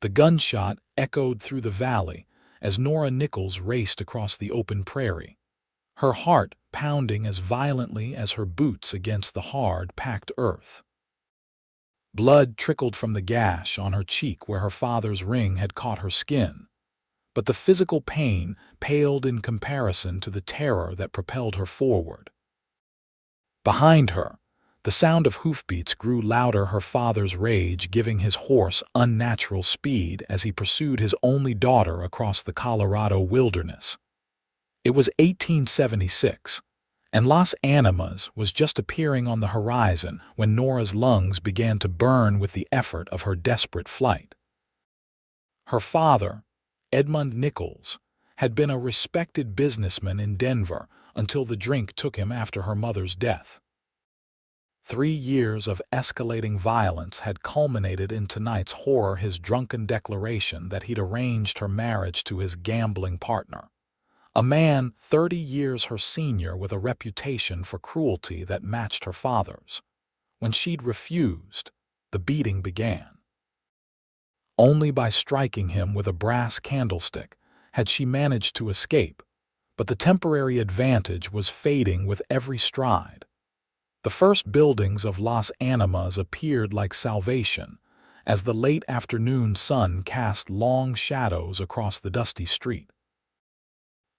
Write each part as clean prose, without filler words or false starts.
The gunshot echoed through the valley as Nora Nichols raced across the open prairie, her heart pounding as violently as her boots against the hard, packed earth. Blood trickled from the gash on her cheek where her father's ring had caught her skin, but the physical pain paled in comparison to the terror that propelled her forward. Behind her, the sound of hoofbeats grew louder, her father's rage giving his horse unnatural speed as he pursued his only daughter across the Colorado wilderness. It was 1876, and Las Animas was just appearing on the horizon when Nora's lungs began to burn with the effort of her desperate flight. Her father, Edmund Nichols, had been a respected businessman in Denver until the drink took him after her mother's death. 3 years of escalating violence had culminated in tonight's horror, his drunken declaration that he'd arranged her marriage to his gambling partner, a man 30 years her senior with a reputation for cruelty that matched her father's. When she'd refused, the beating began. Only by striking him with a brass candlestick had she managed to escape, but the temporary advantage was fading with every stride. The first buildings of Las Animas appeared like salvation as the late afternoon sun cast long shadows across the dusty street.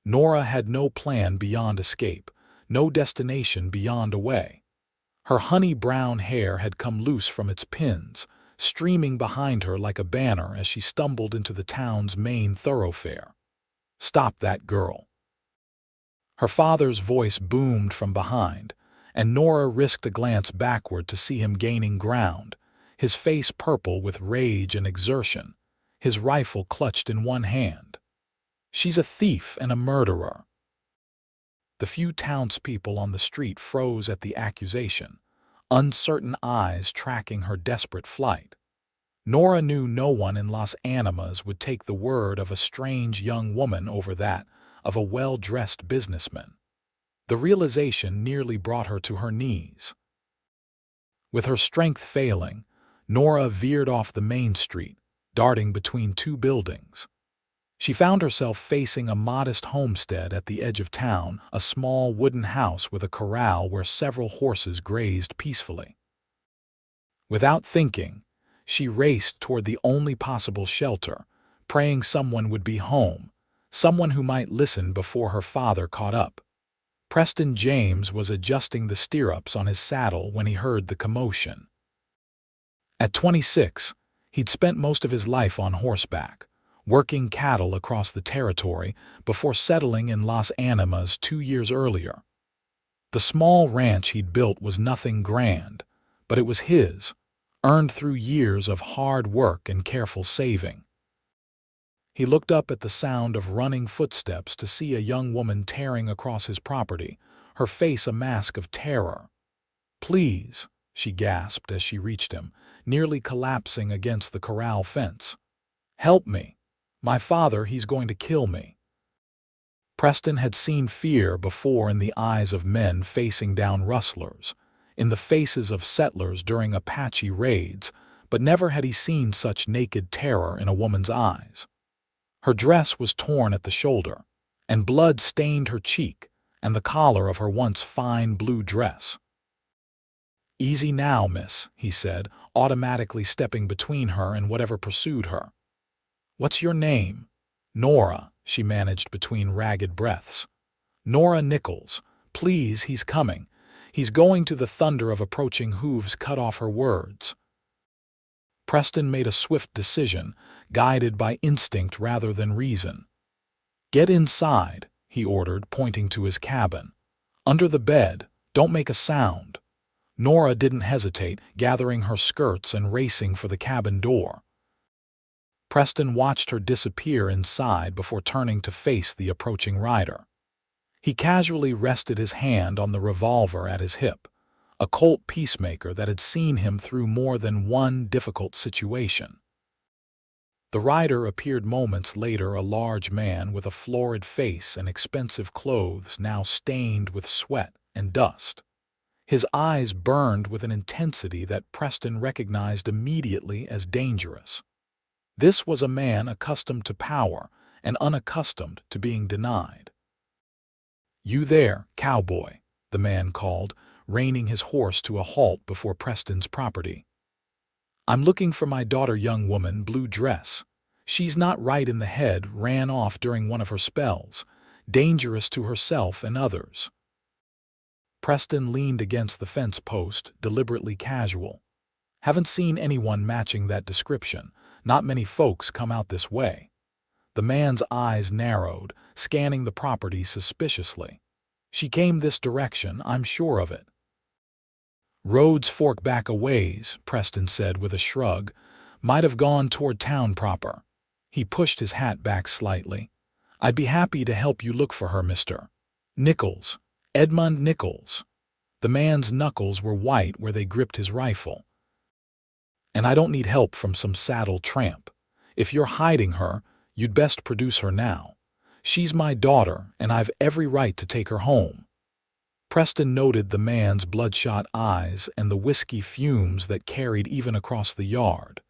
Nora had no plan beyond escape, no destination beyond a way. Her honey-brown hair had come loose from its pins, streaming behind her like a banner as she stumbled into the town's main thoroughfare. "Stop that girl!" Her father's voice boomed from behind, and Nora risked a glance backward to see him gaining ground, his face purple with rage and exertion, his rifle clutched in one hand. "She's a thief and a murderer." The few townspeople on the street froze at the accusation, uncertain eyes tracking her desperate flight. Nora knew no one in Las Animas would take the word of a strange young woman over that of a well-dressed businessman. The realization nearly brought her to her knees. With her strength failing, Nora veered off the main street, darting between 2 buildings. She found herself facing a modest homestead at the edge of town, a small wooden house with a corral where several horses grazed peacefully. Without thinking, she raced toward the only possible shelter, praying someone would be home, someone who might listen before her father caught up. Preston James was adjusting the stirrups on his saddle when he heard the commotion. At 26, he'd spent most of his life on horseback, working cattle across the territory before settling in Las Animas 2 years earlier. The small ranch he'd built was nothing grand, but it was his, earned through years of hard work and careful saving. He looked up at the sound of running footsteps to see a young woman tearing across his property, her face a mask of terror. "Please," she gasped as she reached him, nearly collapsing against the corral fence. "Help me. My father, he's going to kill me." Preston had seen fear before in the eyes of men facing down rustlers, in the faces of settlers during Apache raids, but never had he seen such naked terror in a woman's eyes. Her dress was torn at the shoulder, and blood stained her cheek and the collar of her once fine blue dress. "Easy now, miss," he said, automatically stepping between her and whatever pursued her. "What's your name?" "Nora," she managed between ragged breaths. "Nora Nichols. Please, he's coming. He's going to." The thunder of approaching hooves cut off her words. Preston made a swift decision, guided by instinct rather than reason. "Get inside," he ordered, pointing to his cabin. "Under the bed. Don't make a sound." Nora didn't hesitate, gathering her skirts and racing for the cabin door. Preston watched her disappear inside before turning to face the approaching rider. He casually rested his hand on the revolver at his hip, a Colt peacemaker that had seen him through more than one difficult situation. The rider appeared moments later, a large man with a florid face and expensive clothes now stained with sweat and dust. His eyes burned with an intensity that Preston recognized immediately as dangerous. This was a man accustomed to power and unaccustomed to being denied. "You there, Cowboy," the man called, reining his horse to a halt before Preston's property. "I'm looking for my daughter, young woman, blue dress. She's not right in the head, ran off during one of her spells, dangerous to herself and others." Preston leaned against the fence post, deliberately casual. "Haven't seen anyone matching that description. Not many folks come out this way." The man's eyes narrowed, scanning the property suspiciously. "She came this direction, I'm sure of it." "Roads fork back a ways," Preston said with a shrug. "Might have gone toward town proper." He pushed his hat back slightly. "I'd be happy to help you look for her, Mr. Nichols. Edmund Nichols." The man's knuckles were white where they gripped his rifle. "And I don't need help from some saddle tramp. If you're hiding her, you'd best produce her now. She's my daughter, and I've every right to take her home." Preston noted the man's bloodshot eyes and the whiskey fumes that carried even across the yard.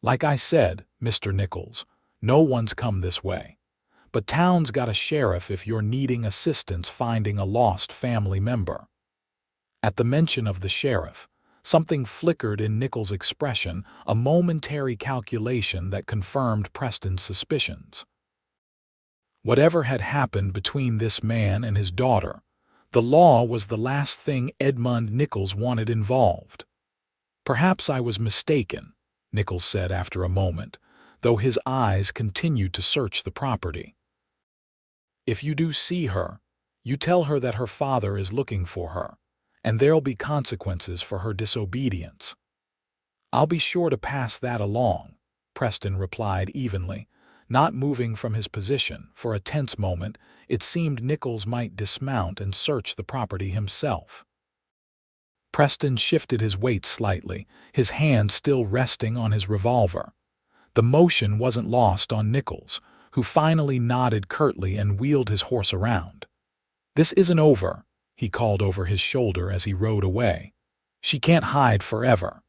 "Like I said, Mr. Nichols, no one's come this way. But town's got a sheriff if you're needing assistance finding a lost family member." At the mention of the sheriff, something flickered in Nichols' expression, a momentary calculation that confirmed Preston's suspicions. Whatever had happened between this man and his daughter, the law was the last thing Edmund Nichols wanted involved. "Perhaps I was mistaken," Nichols said after a moment, though his eyes continued to search the property. "If you do see her, you tell her that her father is looking for her, and there'll be consequences for her disobedience." "I'll be sure to pass that along," Preston replied evenly, not moving from his position. For a tense moment, it seemed Nichols might dismount and search the property himself. Preston shifted his weight slightly, his hand still resting on his revolver. The motion wasn't lost on Nichols, who finally nodded curtly and wheeled his horse around. "This isn't over," he called over his shoulder as he rode away. "She can't hide forever."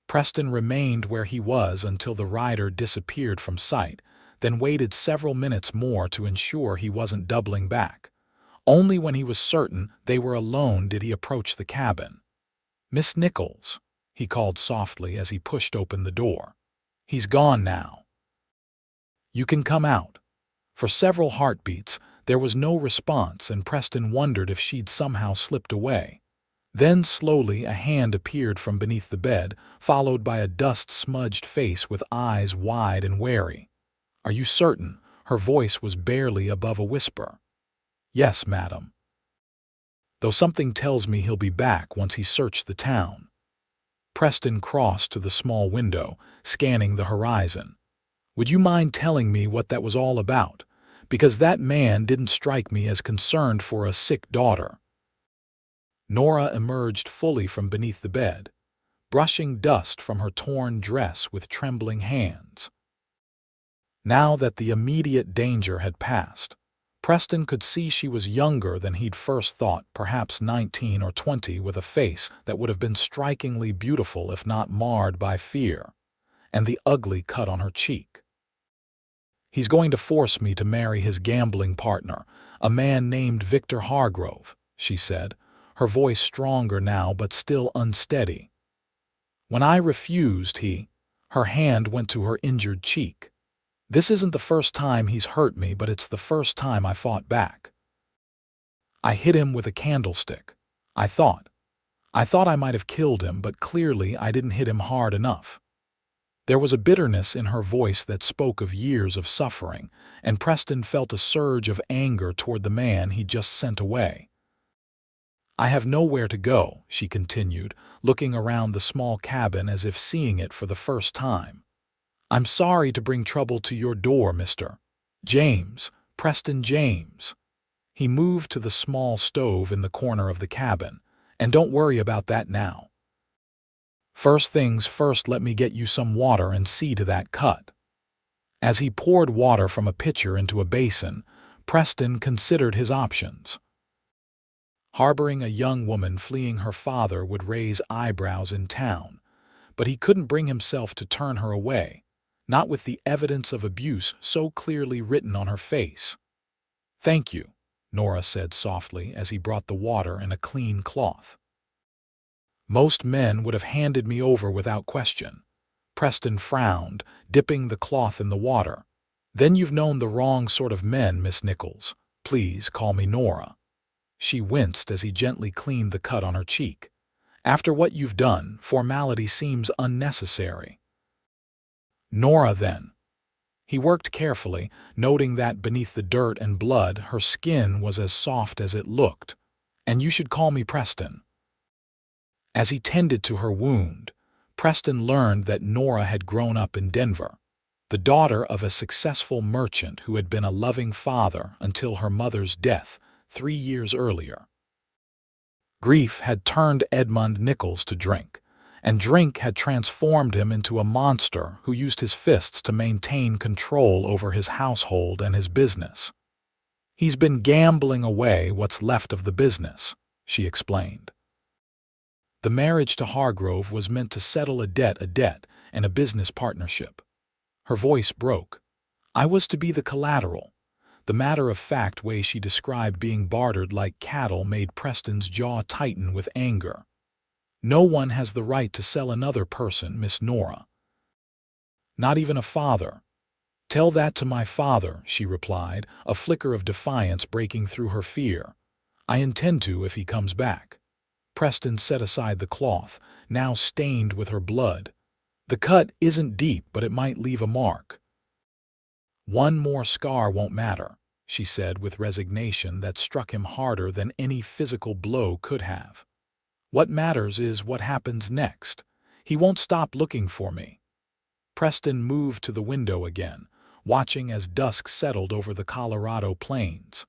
Preston remained where he was until the rider disappeared from sight, then waited several minutes more to ensure he wasn't doubling back. Only when he was certain they were alone did he approach the cabin. "Miss Nichols," he called softly as he pushed open the door. "He's gone now. You can come out." For several heartbeats, there was no response, and Preston wondered if she'd somehow slipped away. Then slowly a hand appeared from beneath the bed, followed by a dust-smudged face with eyes wide and wary. "Are you certain?" Her voice was barely above a whisper. "Yes, madam. Though something tells me he'll be back once he's searched the town." Preston crossed to the small window, scanning the horizon. "Would you mind telling me what that was all about? Because that man didn't strike me as concerned for a sick daughter." Nora emerged fully from beneath the bed, brushing dust from her torn dress with trembling hands. Now that the immediate danger had passed, Preston could see she was younger than he'd first thought, perhaps 19 or 20, with a face that would have been strikingly beautiful if not marred by fear, and the ugly cut on her cheek. "He's going to force me to marry his gambling partner, a man named Victor Hargrove," she said, her voice stronger now but still unsteady. "When I refused, her hand went to her injured cheek. This isn't the first time he's hurt me, but it's the first time I fought back. I hit him with a candlestick. I thought I might have killed him, but clearly I didn't hit him hard enough." There was a bitterness in her voice that spoke of years of suffering, and Preston felt a surge of anger toward the man he'd just sent away. "I have nowhere to go," she continued, looking around the small cabin as if seeing it for the first time. "I'm sorry to bring trouble to your door, Mr. James, Preston James." He moved to the small stove in the corner of the cabin. "And don't worry about that now. First things first, let me get you some water and see to that cut." As he poured water from a pitcher into a basin, Preston considered his options. Harboring a young woman fleeing her father would raise eyebrows in town, but he couldn't bring himself to turn her away, not with the evidence of abuse so clearly written on her face. "Thank you," Nora said softly as he brought the water and a clean cloth. "Most men would have handed me over without question." Preston frowned, dipping the cloth in the water. "Then you've known the wrong sort of men, Miss Nichols. Please call me Nora." She winced as he gently cleaned the cut on her cheek. "After what you've done, formality seems unnecessary." "Nora, then." He worked carefully, noting that beneath the dirt and blood her skin was as soft as it looked. "And you should call me Preston." As he tended to her wound, Preston learned that Nora had grown up in Denver, the daughter of a successful merchant who had been a loving father until her mother's death 3 years earlier. Grief had turned Edmund Nichols to drink, and drink had transformed him into a monster who used his fists to maintain control over his household and his business. "He's been gambling away what's left of the business," she explained. The marriage to Hargrove was meant to settle a debt and a business partnership. Her voice broke. "I was to be the collateral." The matter-of-fact way she described being bartered like cattle made Preston's jaw tighten with anger. "No one has the right to sell another person, Miss Nora. Not even a father." "Tell that to my father," she replied, a flicker of defiance breaking through her fear. "I intend to if he comes back." Preston set aside the cloth, now stained with her blood. "The cut isn't deep, but it might leave a mark." "One more scar won't matter," she said with resignation that struck him harder than any physical blow could have. "What matters is what happens next. He won't stop looking for me." Preston moved to the window again, watching as dusk settled over the Colorado plains.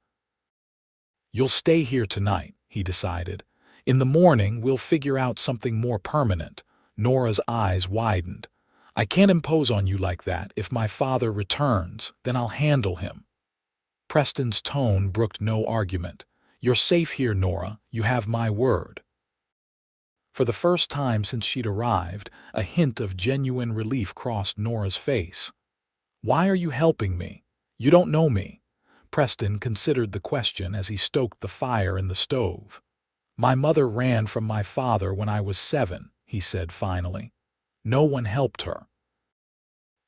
"You'll stay here tonight," he decided. "In the morning we'll figure out something more permanent." Nora's eyes widened. "I can't impose on you like that. If my father returns, then I'll handle him." Preston's tone brooked no argument. "You're safe here, Nora. You have my word." For the first time since she'd arrived, a hint of genuine relief crossed Nora's face. "Why are you helping me? You don't know me." Preston considered the question as he stoked the fire in the stove. "My mother ran from my father when I was 7, he said finally. "No one helped her.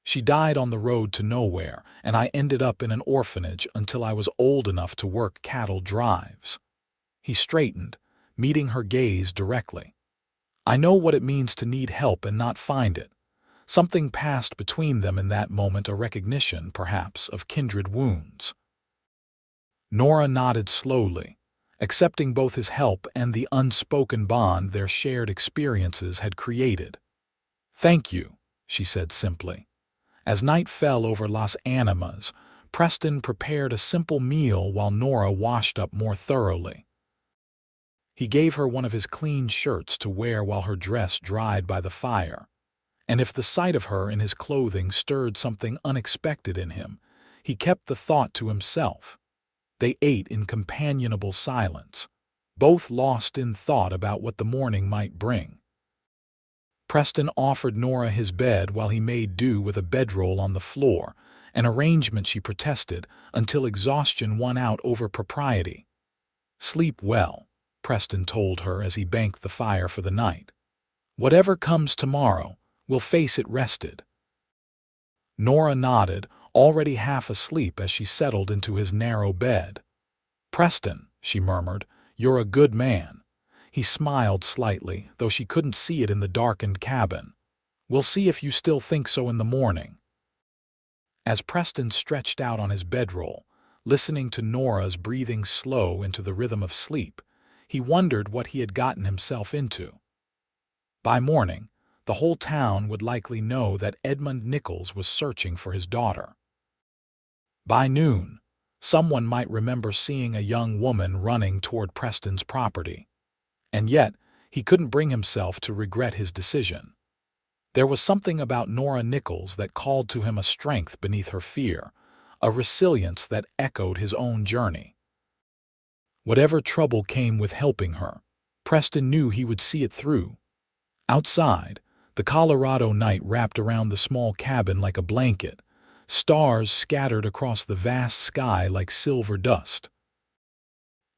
She died on the road to nowhere, and I ended up in an orphanage until I was old enough to work cattle drives." He straightened, meeting her gaze directly. "I know what it means to need help and not find it." Something passed between them in that moment, a recognition, perhaps, of kindred wounds. Nora nodded slowly, accepting both his help and the unspoken bond their shared experiences had created. "Thank you," she said simply. As night fell over Las Animas, Preston prepared a simple meal while Nora washed up more thoroughly. He gave her one of his clean shirts to wear while her dress dried by the fire. And if the sight of her in his clothing stirred something unexpected in him, he kept the thought to himself. They ate in companionable silence, both lost in thought about what the morning might bring. Preston offered Nora his bed while he made do with a bedroll on the floor, an arrangement she protested until exhaustion won out over propriety. "Sleep well," Preston told her as he banked the fire for the night. "Whatever comes tomorrow, we'll face it rested." Nora nodded, already half asleep as she settled into his narrow bed. "Preston," she murmured, "you're a good man." He smiled slightly, though she couldn't see it in the darkened cabin. "We'll see if you still think so in the morning." As Preston stretched out on his bedroll, listening to Nora's breathing slow into the rhythm of sleep, he wondered what he had gotten himself into. By morning, the whole town would likely know that Edmund Nichols was searching for his daughter. By noon, someone might remember seeing a young woman running toward Preston's property. And yet, he couldn't bring himself to regret his decision. There was something about Nora Nichols that called to him a strength beneath her fear, a resilience that echoed his own journey. Whatever trouble came with helping her, Preston knew he would see it through. Outside, The Colorado night wrapped around the small cabin like a blanket. Stars scattered across the vast sky like silver dust.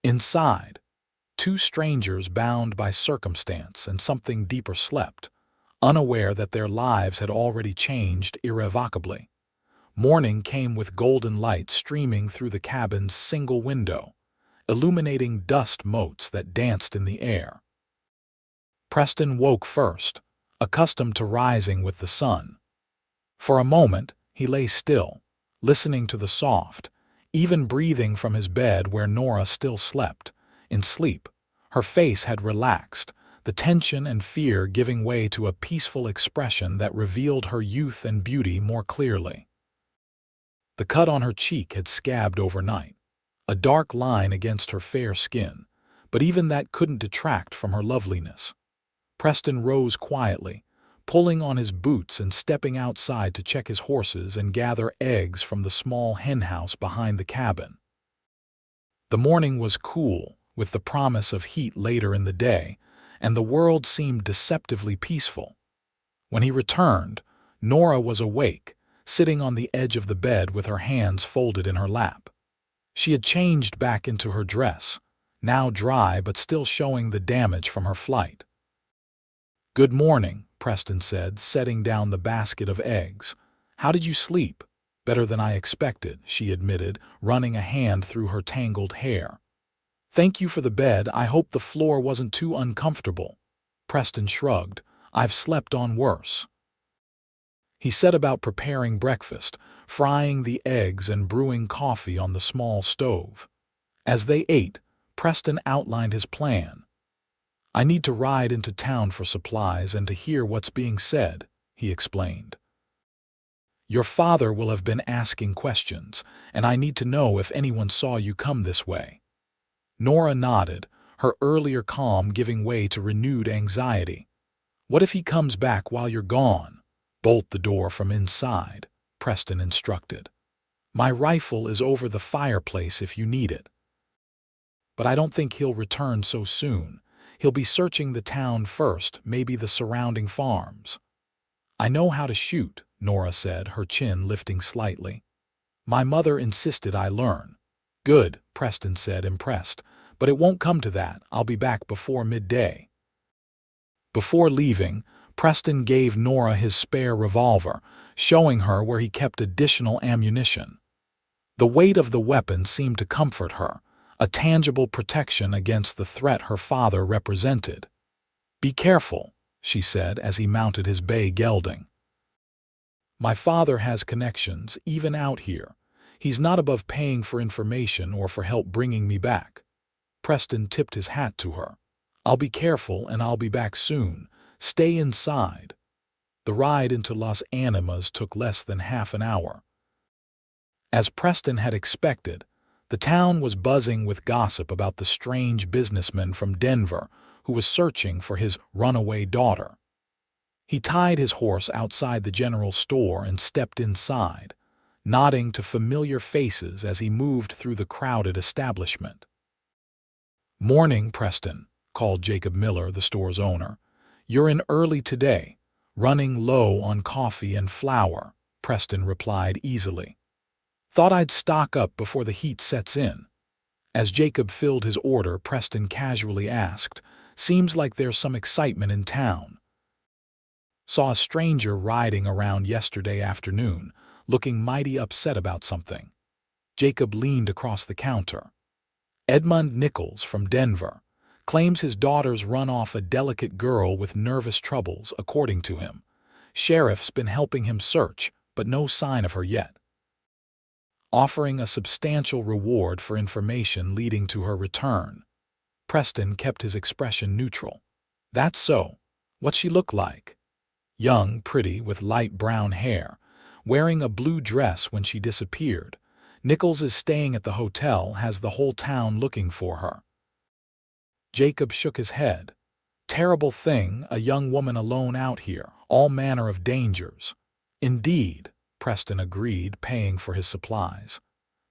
Inside, two strangers bound by circumstance and something deeper slept, unaware that their lives had already changed irrevocably. Morning came with golden light streaming through the cabin's single window, illuminating dust motes that danced in the air. Preston woke first, accustomed to rising with the sun. For a moment, he lay still, listening to the soft, even breathing from his bed where Nora still slept. In sleep, her face had relaxed, the tension and fear giving way to a peaceful expression that revealed her youth and beauty more clearly. The cut on her cheek had scabbed overnight, a dark line against her fair skin, but even that couldn't detract from her loveliness. Preston rose quietly, pulling on his boots and stepping outside to check his horses and gather eggs from the small henhouse behind the cabin. The morning was cool, with the promise of heat later in the day, and the world seemed deceptively peaceful. When he returned, Nora was awake, sitting on the edge of the bed with her hands folded in her lap. She had changed back into her dress, now dry but still showing the damage from her flight. "Good morning," Preston said, setting down the basket of eggs. "How did you sleep?" "Better than I expected," she admitted, running a hand through her tangled hair. "Thank you for the bed. I hope the floor wasn't too uncomfortable." Preston shrugged. "I've slept on worse." He set about preparing breakfast, frying the eggs and brewing coffee on the small stove. As they ate, Preston outlined his plan. "I need to ride into town for supplies and to hear what's being said," he explained. "Your father will have been asking questions, and I need to know if anyone saw you come this way." Nora nodded, her earlier calm giving way to renewed anxiety. "What if he comes back while you're gone?" "Bolt the door from inside," Preston instructed. "My rifle is over the fireplace if you need it." "But I don't think he'll return so soon. He'll be searching the town first, maybe the surrounding farms." "I know how to shoot," Nora said, her chin lifting slightly. "My mother insisted I learn." "Good," Preston said, impressed. "But it won't come to that. I'll be back before midday." Before leaving, Preston gave Nora his spare revolver, showing her where he kept additional ammunition. The weight of the weapon seemed to comfort her, a tangible protection against the threat her father represented. "Be careful," she said as he mounted his bay gelding. "My father has connections, even out here. He's not above paying for information or for help bringing me back." Preston tipped his hat to her. "I'll be careful and I'll be back soon. Stay inside." The ride into Las Animas took less than half an hour. As Preston had expected, the town was buzzing with gossip about the strange businessman from Denver who was searching for his runaway daughter. He tied his horse outside the general store and stepped inside, nodding to familiar faces as he moved through the crowded establishment. "Morning, Preston," called Jacob Miller, the store's owner. "You're in early today." "Running low on coffee and flour," Preston replied easily. "Thought I'd stock up before the heat sets in." As Jacob filled his order, Preston casually asked, "Seems like there's some excitement in town." "Saw a stranger riding around yesterday afternoon, looking mighty upset about something." Jacob leaned across the counter. "Edmund Nichols from Denver. Claims his daughter's run off a delicate girl with nervous troubles, according to him. Sheriff's been helping him search, but no sign of her yet. Offering a substantial reward for information leading to her return." Preston kept his expression neutral. "That's so. What's she look like?" "Young, pretty, with light brown hair. Wearing a blue dress when she disappeared. Nichols is staying at the hotel, has the whole town looking for her." Jacob shook his head. "Terrible thing, a young woman alone out here, all manner of dangers." "Indeed," Preston agreed, paying for his supplies.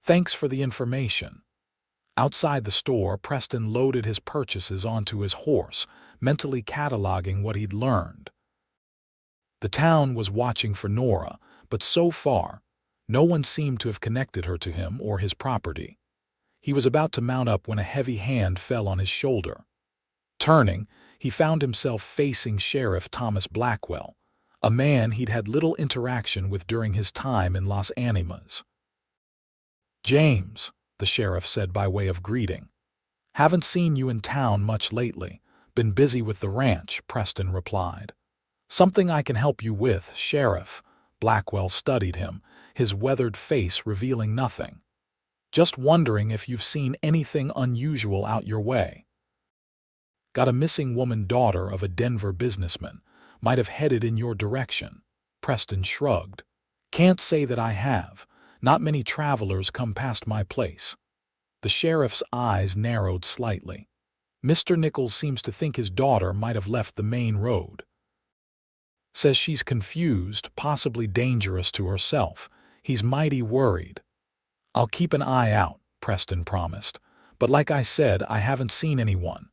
"Thanks for the information." Outside the store, Preston loaded his purchases onto his horse, mentally cataloging what he'd learned. The town was watching for Nora, but so far, no one seemed to have connected her to him or his property. He was about to mount up when a heavy hand fell on his shoulder. Turning, he found himself facing Sheriff Thomas Blackwell, a man he'd had little interaction with during his time in Las Animas. "James," the sheriff said by way of greeting. "Haven't seen you in town much lately. Been busy with the ranch," Preston replied. "Something I can help you with, Sheriff." Blackwell studied him, his weathered face revealing nothing. "Just wondering if you've seen anything unusual out your way." "Got a missing woman, daughter of a Denver businessman. Might have headed in your direction." Preston shrugged. "Can't say that I have. Not many travelers come past my place." The sheriff's eyes narrowed slightly. "Mr. Nichols seems to think his daughter might have left the main road. Says she's confused, possibly dangerous to herself. He's mighty worried." "I'll keep an eye out," Preston promised. "But like I said, I haven't seen anyone."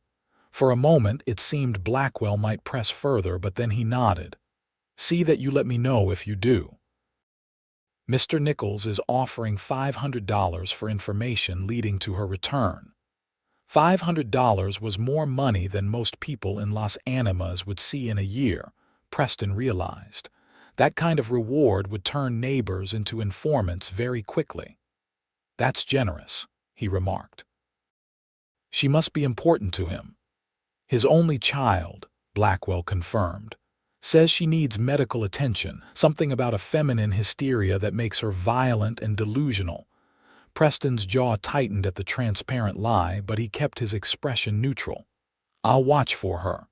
For a moment it seemed Blackwell might press further, but then he nodded. "See that you let me know if you do." "Mr. Nichols is offering $500 for information leading to her return." $500 was more money than most people in Las Animas would see in a year, Preston realized. That kind of reward would turn neighbors into informants very quickly. "That's generous," he remarked. "She must be important to him." "His only child," Blackwell confirmed. "Says she needs medical attention, something about a feminine hysteria that makes her violent and delusional." Preston's jaw tightened at the transparent lie, but he kept his expression neutral. "I'll watch for her."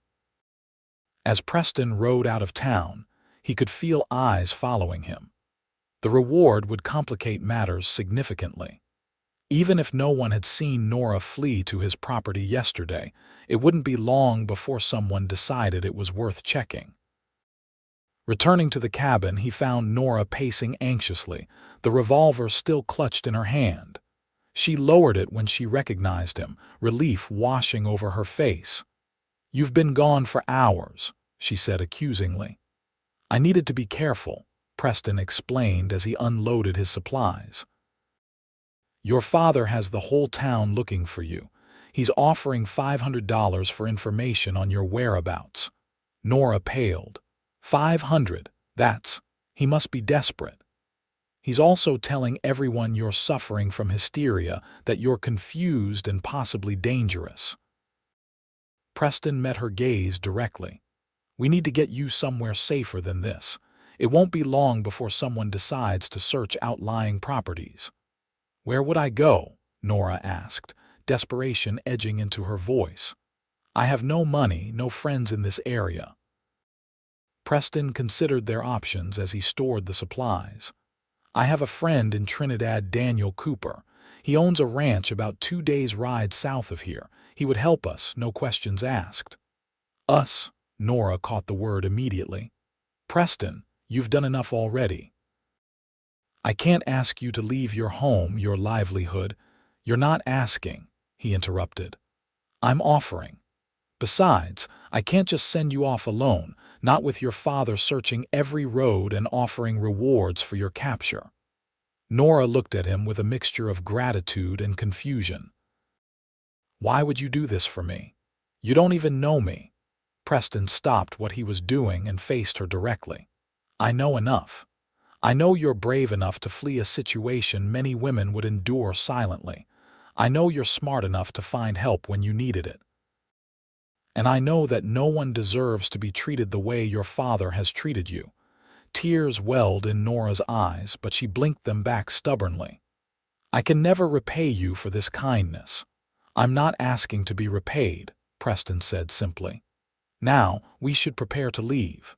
As Preston rode out of town, he could feel eyes following him. The reward would complicate matters significantly. Even if no one had seen Nora flee to his property yesterday, it wouldn't be long before someone decided it was worth checking. Returning to the cabin, he found Nora pacing anxiously, the revolver still clutched in her hand. She lowered it when she recognized him, relief washing over her face. "You've been gone for hours," she said accusingly. "I needed to be careful," Preston explained as he unloaded his supplies. "Your father has the whole town looking for you. He's offering $500 for information on your whereabouts." Nora paled. "500, he must be desperate." "He's also telling everyone you're suffering from hysteria, that you're confused and possibly dangerous." Preston met her gaze directly. "We need to get you somewhere safer than this. It won't be long before someone decides to search outlying properties." "Where would I go?" Nora asked, desperation edging into her voice. "I have no money, no friends in this area." Preston considered their options as he stored the supplies. "I have a friend in Trinidad, Daniel Cooper. He owns a ranch about 2 days' ride south of here. He would help us, no questions asked." "Us," Nora caught the word immediately. "Preston, you've done enough already." "I can't ask you to leave your home, your livelihood." "You're not asking," he interrupted. "I'm offering. Besides, I can't just send you off alone, not with your father searching every road and offering rewards for your capture." Nora looked at him with a mixture of gratitude and confusion. "Why would you do this for me? You don't even know me." Preston stopped what he was doing and faced her directly. "I know enough. I know you're brave enough to flee a situation many women would endure silently. I know you're smart enough to find help when you needed it. And I know that no one deserves to be treated the way your father has treated you." Tears welled in Nora's eyes, but she blinked them back stubbornly. "I can never repay you for this kindness." "I'm not asking to be repaid," Preston said simply. "Now, we should prepare to leave.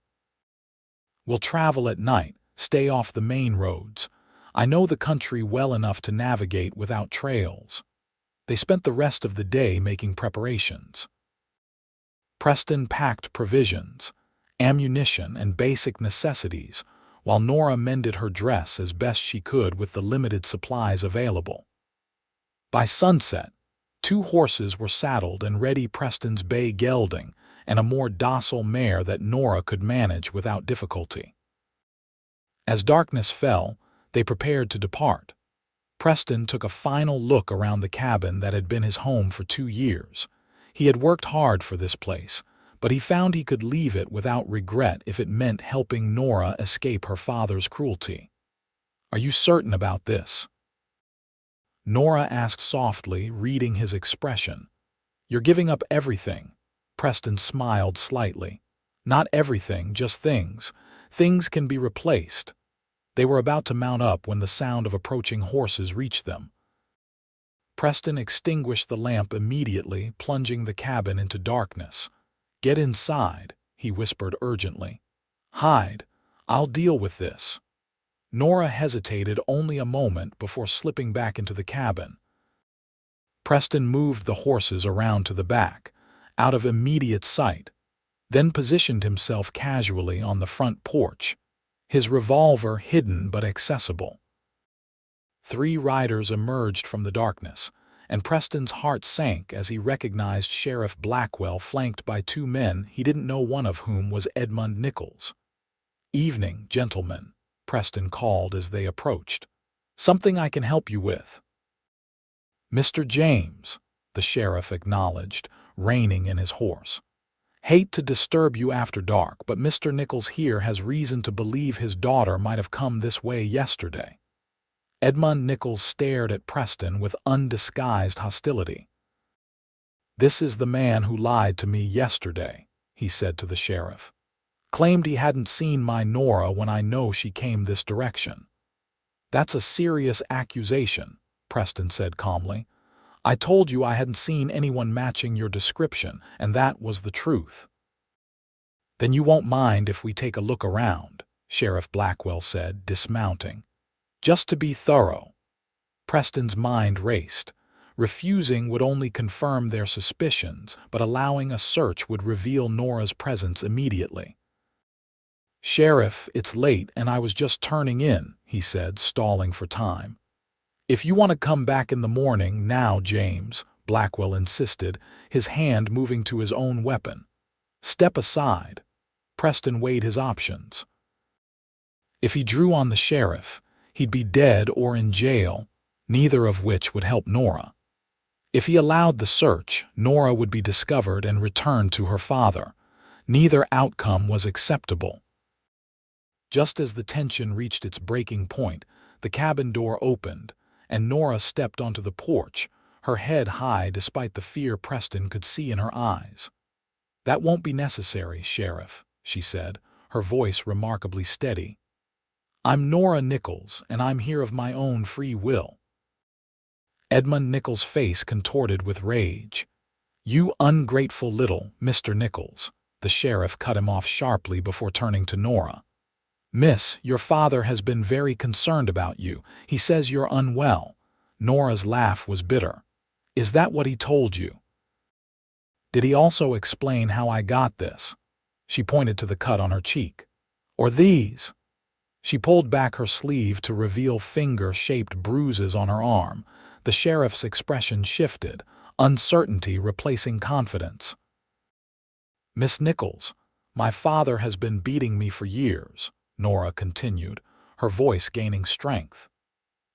We'll travel at night, stay off the main roads. I know the country well enough to navigate without trails." They spent the rest of the day making preparations. Preston packed provisions, ammunition, and basic necessities, while Nora mended her dress as best she could with the limited supplies available. By sunset, 2 horses were saddled and ready. Preston's bay gelding, and a more docile mare that Nora could manage without difficulty. As darkness fell, they prepared to depart. Preston took a final look around the cabin that had been his home for 2 years. He had worked hard for this place, but he found he could leave it without regret if it meant helping Nora escape her father's cruelty. "Are you certain about this?" Nora asked softly, reading his expression. "You're giving up everything." Preston smiled slightly. "Not everything, just things. Things can be replaced." They were about to mount up when the sound of approaching horses reached them. Preston extinguished the lamp immediately, plunging the cabin into darkness. "Get inside," he whispered urgently. "Hide. I'll deal with this." Nora hesitated only a moment before slipping back into the cabin. Preston moved the horses around to the back, out of immediate sight, then positioned himself casually on the front porch, his revolver hidden but accessible. 3 riders emerged from the darkness, and Preston's heart sank as he recognized Sheriff Blackwell flanked by 2 men he didn't know, one of whom was Edmund Nichols. "Evening, gentlemen," Preston called as they approached. "Something I can help you with?" "Mr. James," the sheriff acknowledged, reining in his horse. "Hate to disturb you after dark, but Mr. Nichols here has reason to believe his daughter might have come this way yesterday." Edmund Nichols stared at Preston with undisguised hostility. "This is the man who lied to me yesterday," he said to the sheriff. "Claimed he hadn't seen my Nora when I know she came this direction." "That's a serious accusation," Preston said calmly. "I told you I hadn't seen anyone matching your description, and that was the truth." "Then you won't mind if we take a look around," Sheriff Blackwell said, dismounting. "Just to be thorough." Preston's mind raced. Refusing would only confirm their suspicions, but allowing a search would reveal Nora's presence immediately. "Sheriff, it's late and I was just turning in," he said, stalling for time. "If you want to come back in the morning, now, James," Blackwell insisted, his hand moving to his own weapon. "Step aside." Preston weighed his options. If he drew on the sheriff, he'd be dead or in jail, neither of which would help Nora. If he allowed the search, Nora would be discovered and returned to her father. Neither outcome was acceptable. Just as the tension reached its breaking point, the cabin door opened, and Nora stepped onto the porch, her head high despite the fear Preston could see in her eyes. "That won't be necessary, Sheriff," she said, her voice remarkably steady. "I'm Nora Nichols, and I'm here of my own free will." Edmund Nichols' face contorted with rage. "You ungrateful little Mr. Nichols," the sheriff cut him off sharply before turning to Nora. "Miss, your father has been very concerned about you. He says you're unwell." Nora's laugh was bitter. "Is that what he told you?" "Did he also explain how I got this?" She pointed to the cut on her cheek. "Or these?" She pulled back her sleeve to reveal finger-shaped bruises on her arm. The sheriff's expression shifted, uncertainty replacing confidence. "Miss Nichols, my father has been beating me for years," Nora continued, her voice gaining strength.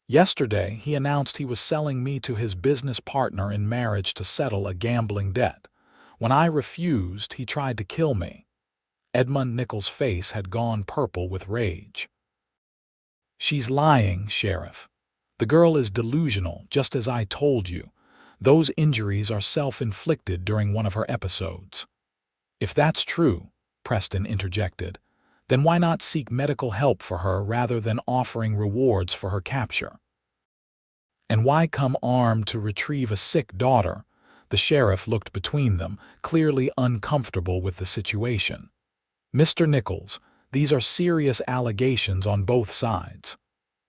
"Yesterday, he announced he was selling me to his business partner in marriage to settle a gambling debt. When I refused, he tried to kill me." Edmund Nichols' face had gone purple with rage. "She's lying, Sheriff. The girl is delusional, just as I told you. Those injuries are self-inflicted during one of her episodes." "If that's true," Preston interjected, "then why not seek medical help for her rather than offering rewards for her capture? And why come armed to retrieve a sick daughter?" The sheriff looked between them, clearly uncomfortable with the situation. "Mr. Nichols, these are serious allegations on both sides."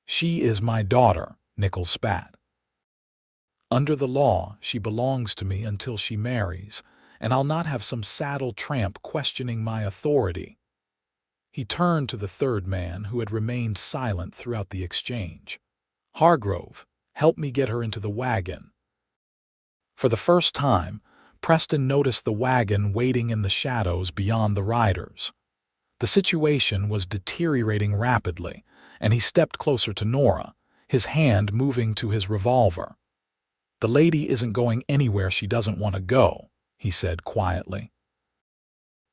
"She is my daughter," Nichols spat. "Under the law, she belongs to me until she marries, and I'll not have some saddle tramp questioning my authority." He turned to the third man, who had remained silent throughout the exchange. "Hargrove, help me get her into the wagon." For the first time, Preston noticed the wagon waiting in the shadows beyond the riders. The situation was deteriorating rapidly, and he stepped closer to Nora, his hand moving to his revolver. "The lady isn't going anywhere she doesn't want to go," he said quietly.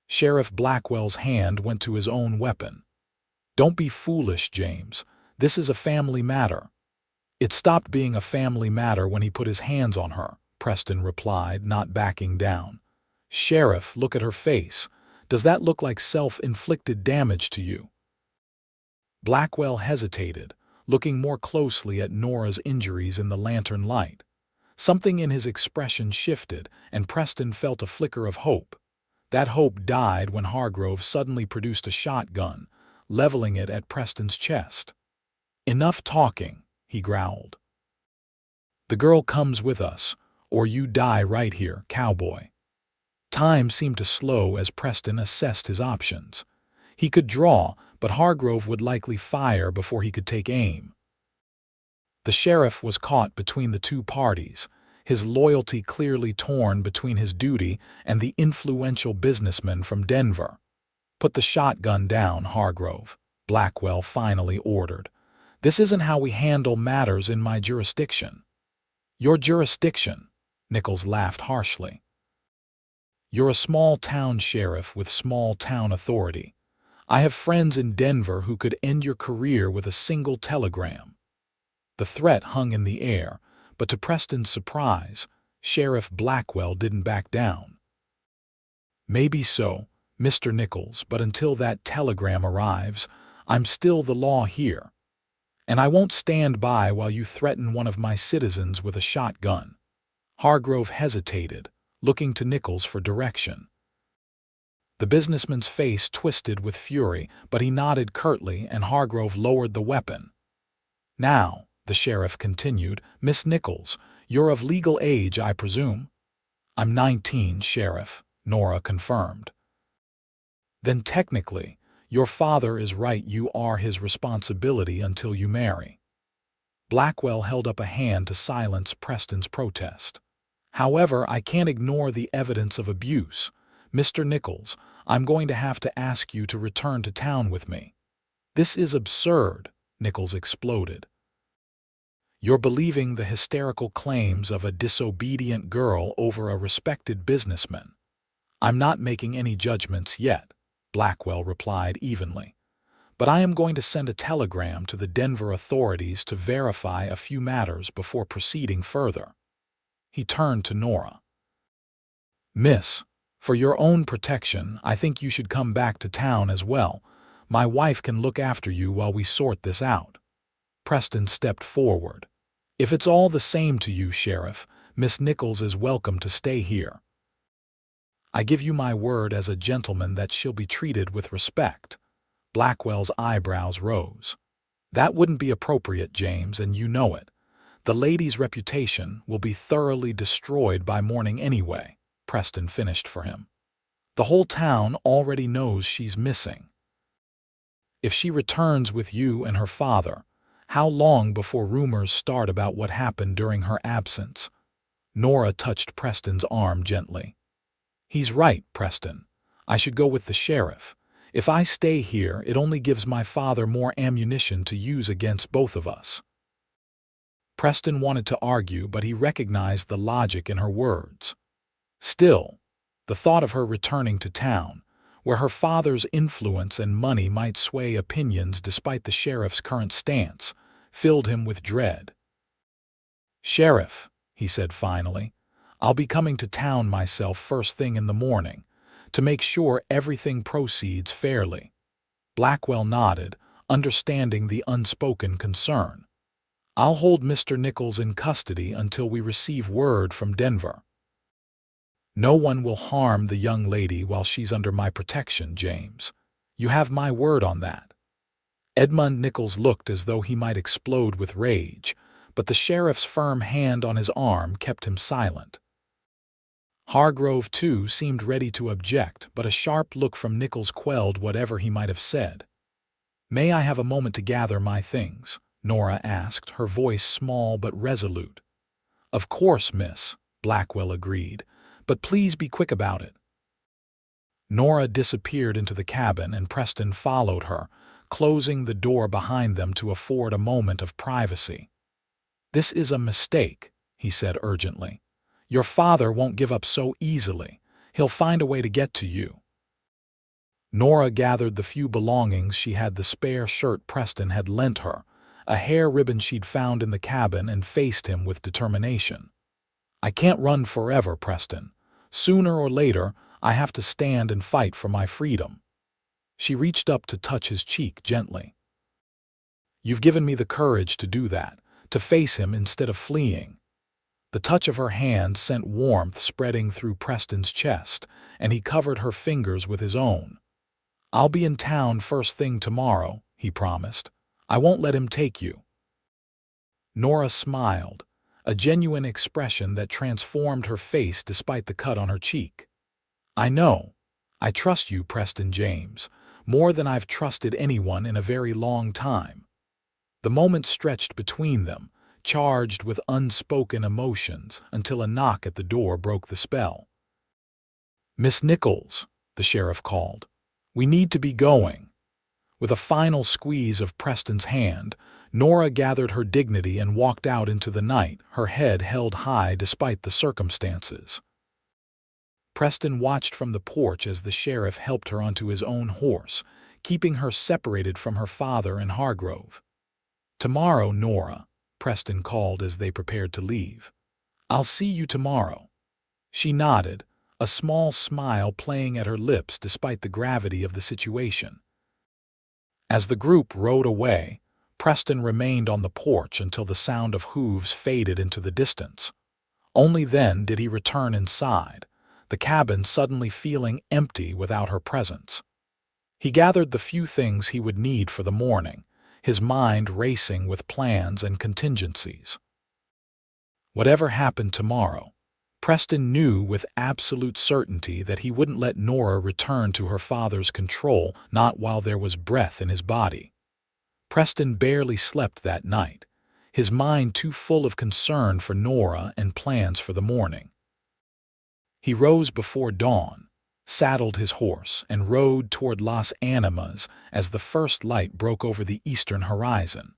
Sheriff Blackwell's hand went to his own weapon. "Don't be foolish, James. This is a family matter." "It stopped being a family matter when he put his hands on her," Preston replied, not backing down. "Sheriff, look at her face. Does that look like self-inflicted damage to you?" Blackwell hesitated, looking more closely at Nora's injuries in the lantern light. Something in his expression shifted, and Preston felt a flicker of hope. That hope died when Hargrove suddenly produced a shotgun, leveling it at Preston's chest. "Enough talking," he growled. "The girl comes with us, or you die right here, Cowboy." Time seemed to slow as Preston assessed his options. He could draw, but Hargrove would likely fire before he could take aim. The sheriff was caught between the two parties, his loyalty clearly torn between his duty and the influential businessman from Denver. "Put the shotgun down, Hargrove," Blackwell finally ordered. "This isn't how we handle matters in my jurisdiction." "Your jurisdiction?" Nichols laughed harshly. "You're a small-town sheriff with small-town authority. I have friends in Denver who could end your career with a single telegram." The threat hung in the air, but to Preston's surprise, Sheriff Blackwell didn't back down. "Maybe so, Mr. Nichols, but until that telegram arrives, I'm still the law here. And I won't stand by while you threaten one of my citizens with a shotgun." Hargrove hesitated, looking to Nichols for direction. The businessman's face twisted with fury, but he nodded curtly and Hargrove lowered the weapon. "Now," the sheriff continued, "Miss Nichols, you're of legal age, I presume?" "I'm 19, Sheriff," Nora confirmed. "Then technically, your father is right, you are his responsibility until you marry." Blackwell held up a hand to silence Preston's protest. "However, I can't ignore the evidence of abuse. Mr. Nichols, I'm going to have to ask you to return to town with me." "This is absurd," Nichols exploded. "You're believing the hysterical claims of a disobedient girl over a respected businessman." "I'm not making any judgments yet," Blackwell replied evenly. "But I am going to send a telegram to the Denver authorities to verify a few matters before proceeding further." He turned to Nora. "Miss, for your own protection, I think you should come back to town as well. My wife can look after you while we sort this out." Preston stepped forward. "If it's all the same to you, Sheriff, Miss Nichols is welcome to stay here. I give you my word as a gentleman that she'll be treated with respect." Blackwell's eyebrows rose. "That wouldn't be appropriate, James, and you know it. The lady's reputation will be thoroughly destroyed by morning anyway," Preston finished for him. "The whole town already knows she's missing. If she returns with you and her father, how long before rumors start about what happened during her absence?" Nora touched Preston's arm gently. "He's right, Preston. I should go with the sheriff. If I stay here, it only gives my father more ammunition to use against both of us." Preston wanted to argue, but he recognized the logic in her words. Still, the thought of her returning to town, where her father's influence and money might sway opinions despite the sheriff's current stance, filled him with dread. "Sheriff," he said finally, "I'll be coming to town myself first thing in the morning, to make sure everything proceeds fairly." Blackwell nodded, understanding the unspoken concern. "I'll hold Mr. Nichols in custody until we receive word from Denver." "No one will harm the young lady while she's under my protection, James. You have my word on that." Edmund Nichols looked as though he might explode with rage, but the sheriff's firm hand on his arm kept him silent. Hargrove, too, seemed ready to object, but a sharp look from Nichols quelled whatever he might have said. "May I have a moment to gather my things?" Nora asked, her voice small but resolute. "Of course, miss," Blackwell agreed, but please be quick about it." Nora disappeared into the cabin and Preston followed her, closing the door behind them to afford a moment of privacy. "This is a mistake," he said urgently. "Your father won't give up so easily. He'll find a way to get to you." Nora gathered the few belongings she had, the spare shirt Preston had lent her, a hair ribbon she'd found in the cabin, and faced him with determination. "I can't run forever, Preston. Sooner or later, I have to stand and fight for my freedom." She reached up to touch his cheek gently. "You've given me the courage to do that, to face him instead of fleeing." The touch of her hand sent warmth spreading through Preston's chest, and he covered her fingers with his own. "I'll be in town first thing tomorrow," he promised. "I won't let him take you." Nora smiled, a genuine expression that transformed her face despite the cut on her cheek. "I know. I trust you, Preston James, more than I've trusted anyone in a very long time." The moment stretched between them, charged with unspoken emotions, until a knock at the door broke the spell. "Miss Nichols," the sheriff called. "We need to be going." With a final squeeze of Preston's hand, Nora gathered her dignity and walked out into the night, her head held high despite the circumstances. Preston watched from the porch as the sheriff helped her onto his own horse, keeping her separated from her father and Hargrove. "Tomorrow, Nora," Preston called as they prepared to leave. "I'll see you tomorrow." She nodded, a small smile playing at her lips despite the gravity of the situation. As the group rode away, Preston remained on the porch until the sound of hooves faded into the distance. Only then did he return inside, the cabin suddenly feeling empty without her presence. He gathered the few things he would need for the morning, his mind racing with plans and contingencies. Whatever happened tomorrow, Preston knew with absolute certainty that he wouldn't let Nora return to her father's control, not while there was breath in his body. Preston barely slept that night, his mind too full of concern for Nora and plans for the morning. He rose before dawn, saddled his horse, and rode toward Las Animas as the first light broke over the eastern horizon.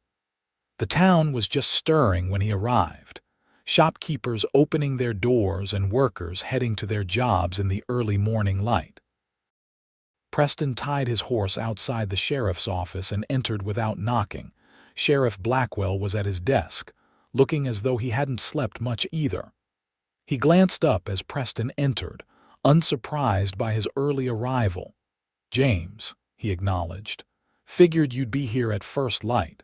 The town was just stirring when he arrived, shopkeepers opening their doors and workers heading to their jobs in the early morning light. Preston tied his horse outside the sheriff's office and entered without knocking. Sheriff Blackwell was at his desk, looking as though he hadn't slept much either. He glanced up as Preston entered, unsurprised by his early arrival. "James," he acknowledged. "Figured you'd be here at first light."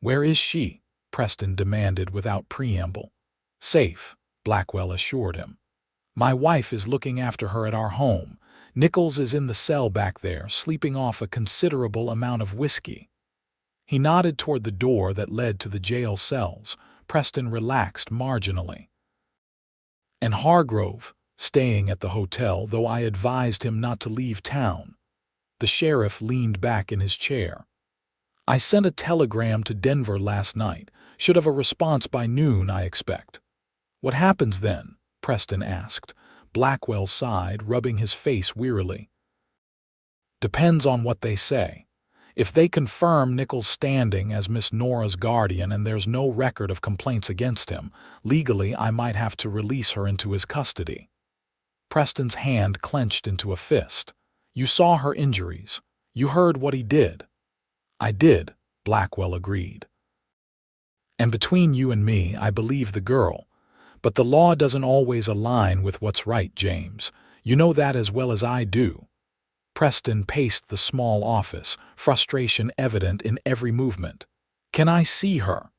"Where is she?" Preston demanded without preamble. "Safe," Blackwell assured him. "My wife is looking after her at our home. Nichols is in the cell back there, sleeping off a considerable amount of whiskey." He nodded toward the door that led to the jail cells. Preston relaxed marginally. "And Hargrove, staying at the hotel, though I advised him not to leave town." The sheriff leaned back in his chair. "I sent a telegram to Denver last night. Should have a response by noon, I expect." "What happens then?" Preston asked. Blackwell sighed, rubbing his face wearily. "Depends on what they say. If they confirm Nichols' standing as Miss Nora's guardian and there's no record of complaints against him, legally I might have to release her into his custody." Preston's hand clenched into a fist. "You saw her injuries. You heard what he did." "I did," Blackwell agreed. "And between you and me, I believe the girl. But the law doesn't always align with what's right, James. You know that as well as I do." Preston paced the small office, frustration evident in every movement. "Can I see her?"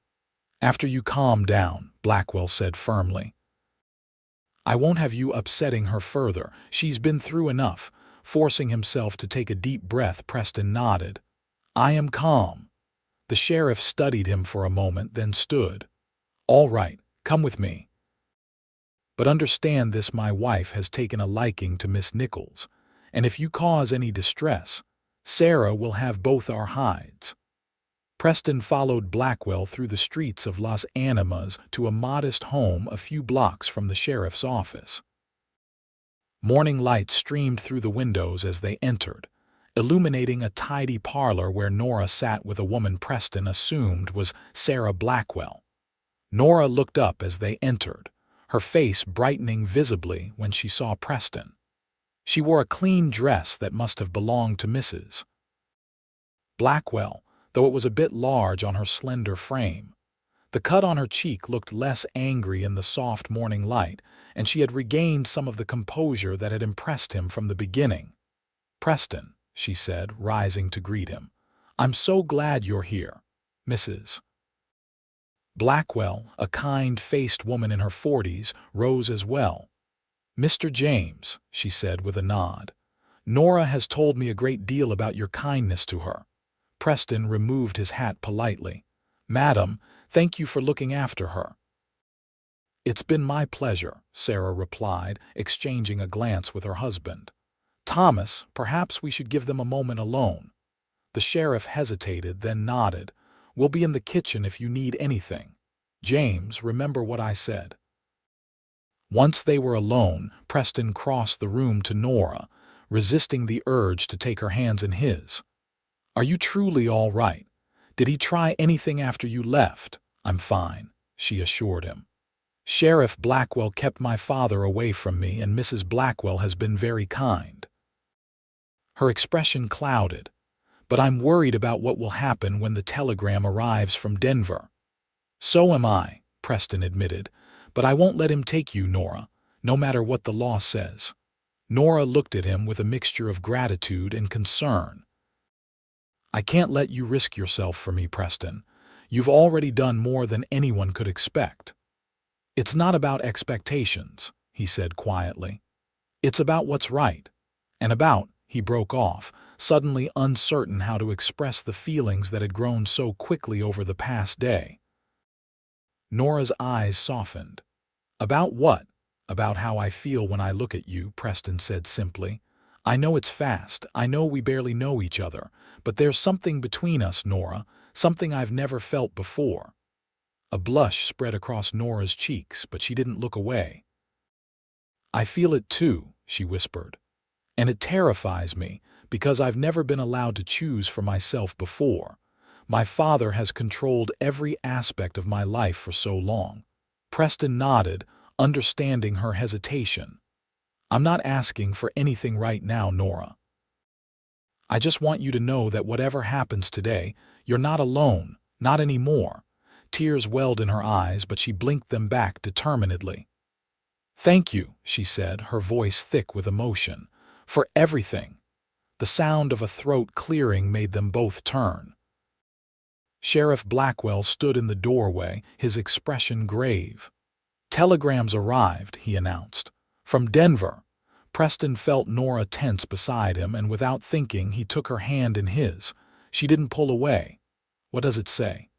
"After you calm down," Blackwell said firmly. "I won't have you upsetting her further. She's been through enough." Forcing himself to take a deep breath, Preston nodded. "I am calm." The sheriff studied him for a moment, then stood. "All right, come with me. But understand this, my wife has taken a liking to Miss Nichols, and if you cause any distress, Sarah will have both our hides." Preston followed Blackwell through the streets of Las Animas to a modest home a few blocks from the sheriff's office. Morning light streamed through the windows as they entered, illuminating a tidy parlor where Nora sat with a woman Preston assumed was Sarah Blackwell. Nora looked up as they entered, her face brightening visibly when she saw Preston. She wore a clean dress that must have belonged to Mrs. Blackwell, though it was a bit large on her slender frame. The cut on her cheek looked less angry in the soft morning light, and she had regained some of the composure that had impressed him from the beginning. "Preston," she said, rising to greet him. "I'm so glad you're here." Mrs. Blackwell, a kind-faced woman in her 40s, rose as well. "Mr. James," she said with a nod. "Nora has told me a great deal about your kindness to her." Preston removed his hat politely. "Madam, thank you for looking after her." "It's been my pleasure," Sarah replied, exchanging a glance with her husband. "Thomas, perhaps we should give them a moment alone." The sheriff hesitated, then nodded. "We'll be in the kitchen if you need anything. James, remember what I said." Once they were alone, Preston crossed the room to Nora, resisting the urge to take her hands in his. "Are you truly all right? Did he try anything after you left?" "I'm fine," she assured him. "Sheriff Blackwell kept my father away from me, and Mrs. Blackwell has been very kind." Her expression clouded. "But I'm worried about what will happen when the telegram arrives from Denver." "So am I," Preston admitted. "But I won't let him take you, Nora, no matter what the law says." Nora looked at him with a mixture of gratitude and concern. "I can't let you risk yourself for me, Preston. You've already done more than anyone could expect." "It's not about expectations," he said quietly. "It's about what's right. And about," he broke off, suddenly uncertain how to express the feelings that had grown so quickly over the past day. Nora's eyes softened. "About what?" "About how I feel when I look at you," Preston said simply. "I know it's fast, I know we barely know each other, but there's something between us, Nora, something I've never felt before." A blush spread across Nora's cheeks, but she didn't look away. "I feel it too," she whispered. "And it terrifies me, because I've never been allowed to choose for myself before. My father has controlled every aspect of my life for so long." Preston nodded, understanding her hesitation. "I'm not asking for anything right now, Nora. I just want you to know that whatever happens today, you're not alone, not anymore." Tears welled in her eyes, but she blinked them back determinedly. "Thank you," she said, her voice thick with emotion, "for everything." The sound of a throat clearing made them both turn. Sheriff Blackwell stood in the doorway, his expression grave. "Telegrams arrived," he announced. "From Denver." Preston felt Nora tense beside him, and without thinking, he took her hand in his. She didn't pull away. "What does it say?"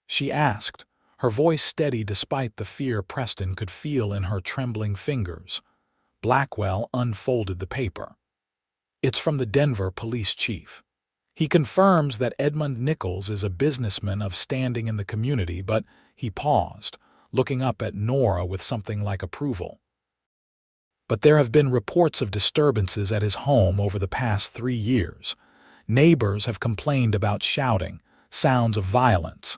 she asked, her voice steady despite the fear Preston could feel in her trembling fingers. Blackwell unfolded the paper. "It's from the Denver police chief. He confirms that Edmund Nichols is a businessman of standing in the community," but he paused, looking up at Nora with something like approval. "But there have been reports of disturbances at his home over the past 3 years. Neighbors have complained about shouting, sounds of violence.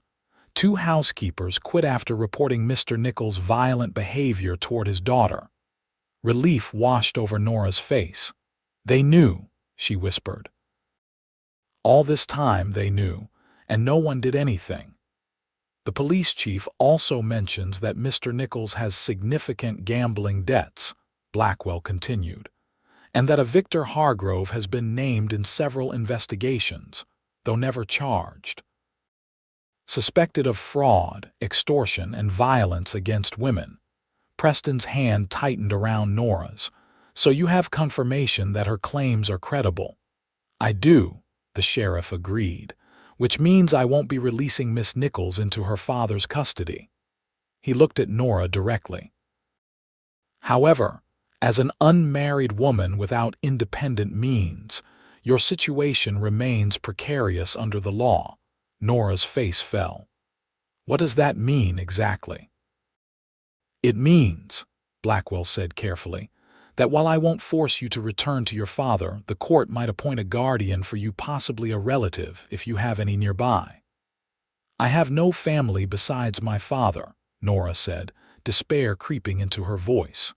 2 housekeepers quit after reporting Mr. Nichols' violent behavior toward his daughter." Relief washed over Nora's face. "They knew," she whispered. "All this time they knew, and no one did anything." "The police chief also mentions that Mr. Nichols has significant gambling debts," Blackwell continued, "and that a Victor Hargrove has been named in several investigations, though never charged. Suspected of fraud, extortion, and violence against women." Preston's hand tightened around Nora's. "So you have confirmation that her claims are credible?" "I do," the sheriff agreed, "which means I won't be releasing Miss Nichols into her father's custody." He looked at Nora directly. "However, as an unmarried woman without independent means, your situation remains precarious under the law." Nora's face fell. "What does that mean exactly?" "It means," Blackwell said carefully, That while I won't force you to return to your father, the court might appoint a guardian for you, possibly a relative, if you have any nearby. I have no family besides my father, Nora said, despair creeping into her voice.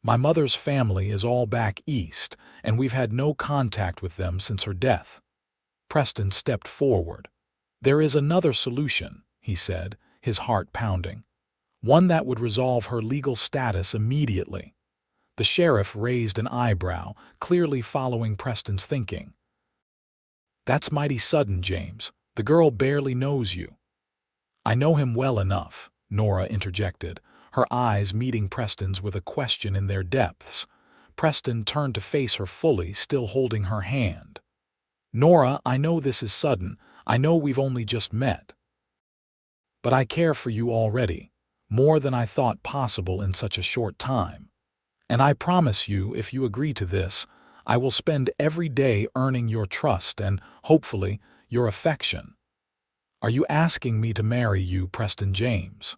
My mother's family is all back east, and we've had no contact with them since her death. Preston stepped forward. There is another solution, he said, his heart pounding. One that would resolve her legal status immediately. The sheriff raised an eyebrow, clearly following Preston's thinking. That's mighty sudden, James. The girl barely knows you. I know him well enough, Nora interjected, her eyes meeting Preston's with a question in their depths. Preston turned to face her fully, still holding her hand. Nora, I know this is sudden. I know we've only just met. But I care for you already, more than I thought possible in such a short time. And I promise you, if you agree to this, I will spend every day earning your trust and, hopefully, your affection. Are you asking me to marry you, Preston James?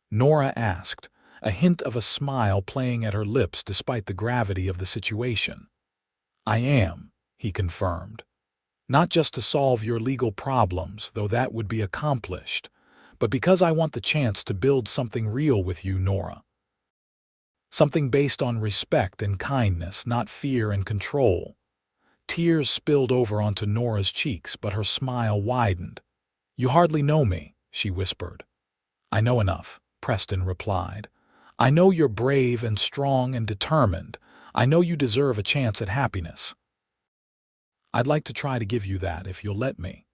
Nora asked, a hint of a smile playing at her lips despite the gravity of the situation. I am, he confirmed. Not just to solve your legal problems, though that would be accomplished, but because I want the chance to build something real with you, Nora. Something based on respect and kindness, not fear and control. Tears spilled over onto Nora's cheeks, but her smile widened. You hardly know me, she whispered. I know enough, Preston replied. I know you're brave and strong and determined. I know you deserve a chance at happiness. I'd like to try to give you that if you'll let me.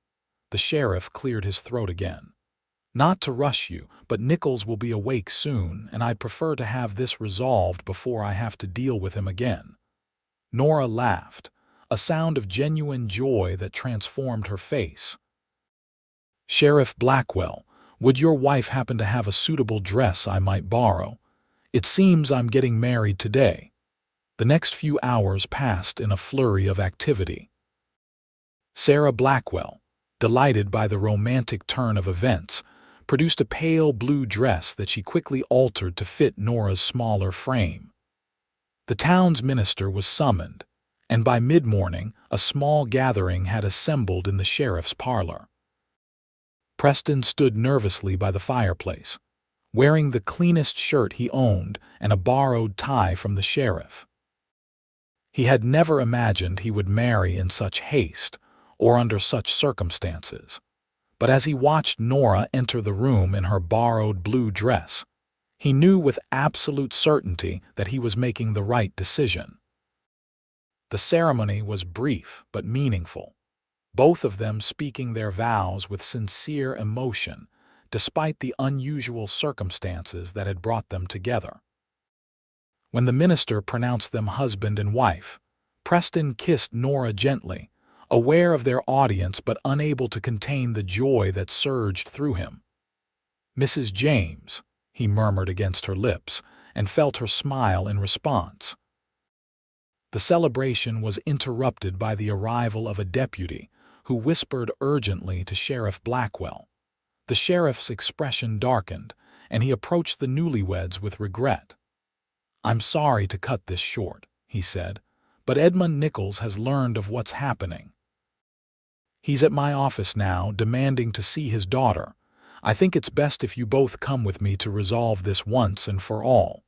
The sheriff cleared his throat again. Not to rush you, but Nichols will be awake soon, and I'd prefer to have this resolved before I have to deal with him again. Nora laughed, a sound of genuine joy that transformed her face. Sheriff Blackwell, would your wife happen to have a suitable dress I might borrow? It seems I'm getting married today. The next few hours passed in a flurry of activity. Sarah Blackwell, delighted by the romantic turn of events, produced a pale blue dress that she quickly altered to fit Nora's smaller frame. The town's minister was summoned, and by mid-morning a small gathering had assembled in the sheriff's parlor. Preston stood nervously by the fireplace, wearing the cleanest shirt he owned and a borrowed tie from the sheriff. He had never imagined he would marry in such haste or under such circumstances. But as he watched Nora enter the room in her borrowed blue dress, he knew with absolute certainty that he was making the right decision. The ceremony was brief but meaningful, both of them speaking their vows with sincere emotion, despite the unusual circumstances that had brought them together. When the minister pronounced them husband and wife, Preston kissed Nora gently, aware of their audience but unable to contain the joy that surged through him. Mrs. James, he murmured against her lips, and felt her smile in response. The celebration was interrupted by the arrival of a deputy, who whispered urgently to Sheriff Blackwell. The sheriff's expression darkened, and he approached the newlyweds with regret. I'm sorry to cut this short, he said, but Edmund Nichols has learned of what's happening. He's at my office now, demanding to see his daughter. I think it's best if you both come with me to resolve this once and for all.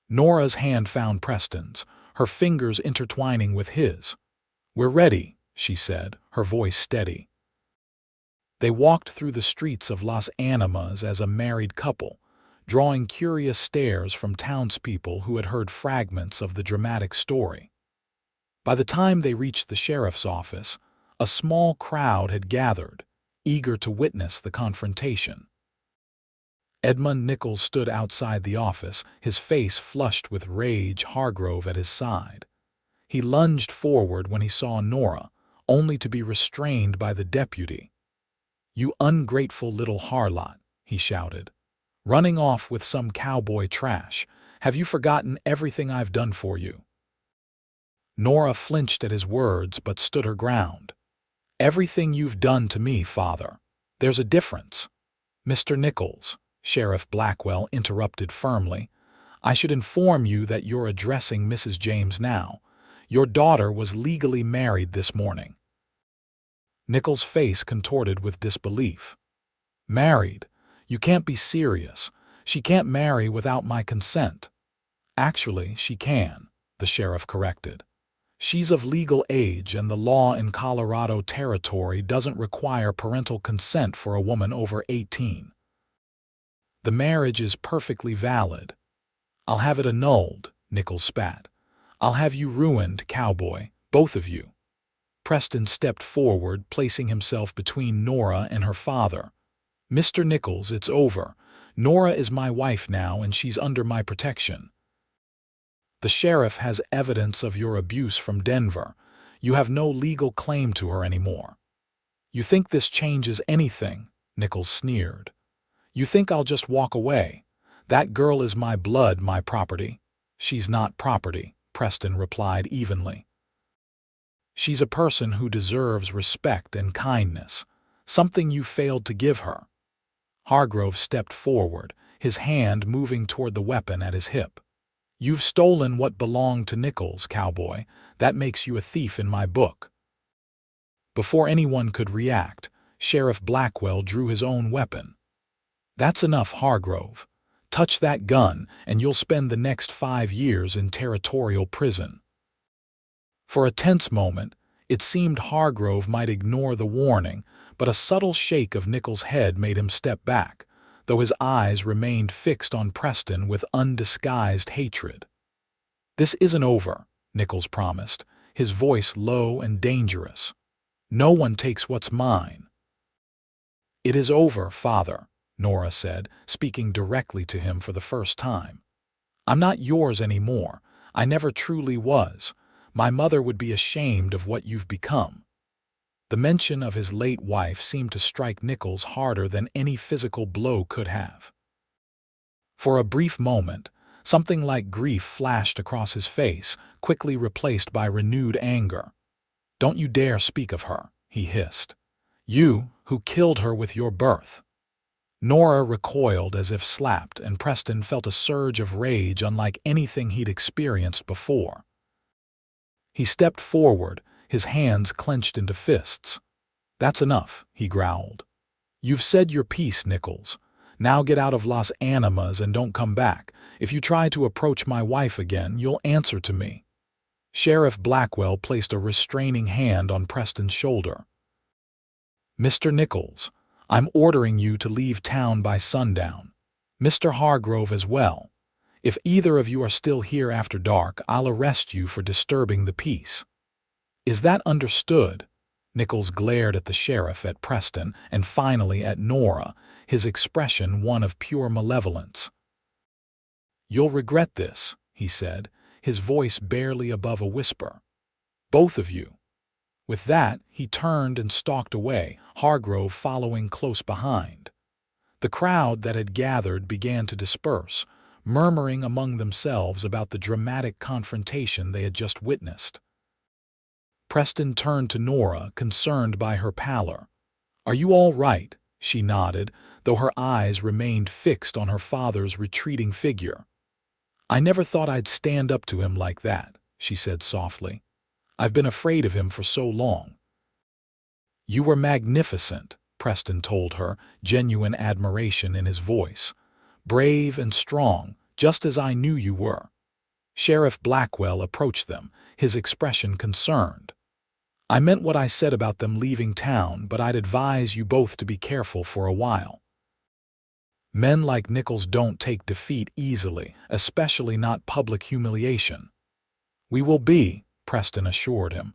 Nora's hand found Preston's, her fingers intertwining with his. We're ready, she said, her voice steady. They walked through the streets of Las Animas as a married couple, drawing curious stares from townspeople who had heard fragments of the dramatic story. By the time they reached the sheriff's office, a small crowd had gathered, eager to witness the confrontation. Edmund Nichols stood outside the office, his face flushed with rage, Hargrove at his side. He lunged forward when he saw Nora, only to be restrained by the deputy. You ungrateful little harlot, he shouted. Running off with some cowboy trash. Have you forgotten everything I've done for you? Nora flinched at his words but stood her ground. Everything you've done to me, father. There's a difference. Mr. Nichols, Sheriff Blackwell interrupted firmly. I should inform you that you're addressing Mrs. James now. Your daughter was legally married this morning." Nichols' face contorted with disbelief. "Married? You can't be serious. She can't marry without my consent." "Actually, she can," the sheriff corrected. "She's of legal age, and the law in Colorado Territory doesn't require parental consent for a woman over 18. The marriage is perfectly valid." "I'll have it annulled," Nichols spat. "I'll have you ruined, Cowboy, both of you." Preston stepped forward, placing himself between Nora and her father. "Mr. Nichols, it's over. Nora is my wife now, and she's under my protection. The sheriff has evidence of your abuse from Denver. You have no legal claim to her anymore." "You think this changes anything?" Nichols sneered. "You think I'll just walk away? That girl is my blood, my property." "She's not property," Preston replied evenly. "She's a person who deserves respect and kindness, something you failed to give her." Hargrove stepped forward, his hand moving toward the weapon at his hip. "You've stolen what belonged to Nichols, Cowboy. That makes you a thief in my book." Before anyone could react, Sheriff Blackwell drew his own weapon. "That's enough, Hargrove. Touch that gun, and you'll spend the next 5 years in territorial prison." For a tense moment, it seemed Hargrove might ignore the warning, but a subtle shake of Nichols' head made him step back, though his eyes remained fixed on Preston with undisguised hatred. "This isn't over," Nichols promised, his voice low and dangerous. "No one takes what's mine." "It is over, Father," Nora said, speaking directly to him for the first time. "I'm not yours anymore. I never truly was. My mother would be ashamed of what you've become." The mention of his late wife seemed to strike Nichols harder than any physical blow could have. For a brief moment, something like grief flashed across his face, quickly replaced by renewed anger. "Don't you dare speak of her," he hissed. "You, who killed her with your birth." Nora recoiled as if slapped, and Preston felt a surge of rage unlike anything he'd experienced before. He stepped forward, his hands clenched into fists. "That's enough," he growled. "You've said your piece, Nichols. Now get out of Las Animas and don't come back. If you try to approach my wife again, you'll answer to me." Sheriff Blackwell placed a restraining hand on Preston's shoulder. "Mr. Nichols, I'm ordering you to leave town by sundown. Mr. Hargrove as well. If either of you are still here after dark, I'll arrest you for disturbing the peace." "Is that understood?" Nichols glared at the sheriff, at Preston, and finally at Nora, his expression one of pure malevolence. "You'll regret this," he said, his voice barely above a whisper. "Both of you." With that, he turned and stalked away, Hargrove following close behind. The crowd that had gathered began to disperse, murmuring among themselves about the dramatic confrontation they had just witnessed. Preston turned to Nora, concerned by her pallor. "Are you all right?" she nodded, though her eyes remained fixed on her father's retreating figure. "I never thought I'd stand up to him like that," she said softly. "I've been afraid of him for so long." "You were magnificent," Preston told her, genuine admiration in his voice. "Brave and strong, just as I knew you were." Sheriff Blackwell approached them, his expression concerned. "I meant what I said about them leaving town, but I'd advise you both to be careful for a while. Men like Nichols don't take defeat easily, especially not public humiliation." "We will be," Preston assured him.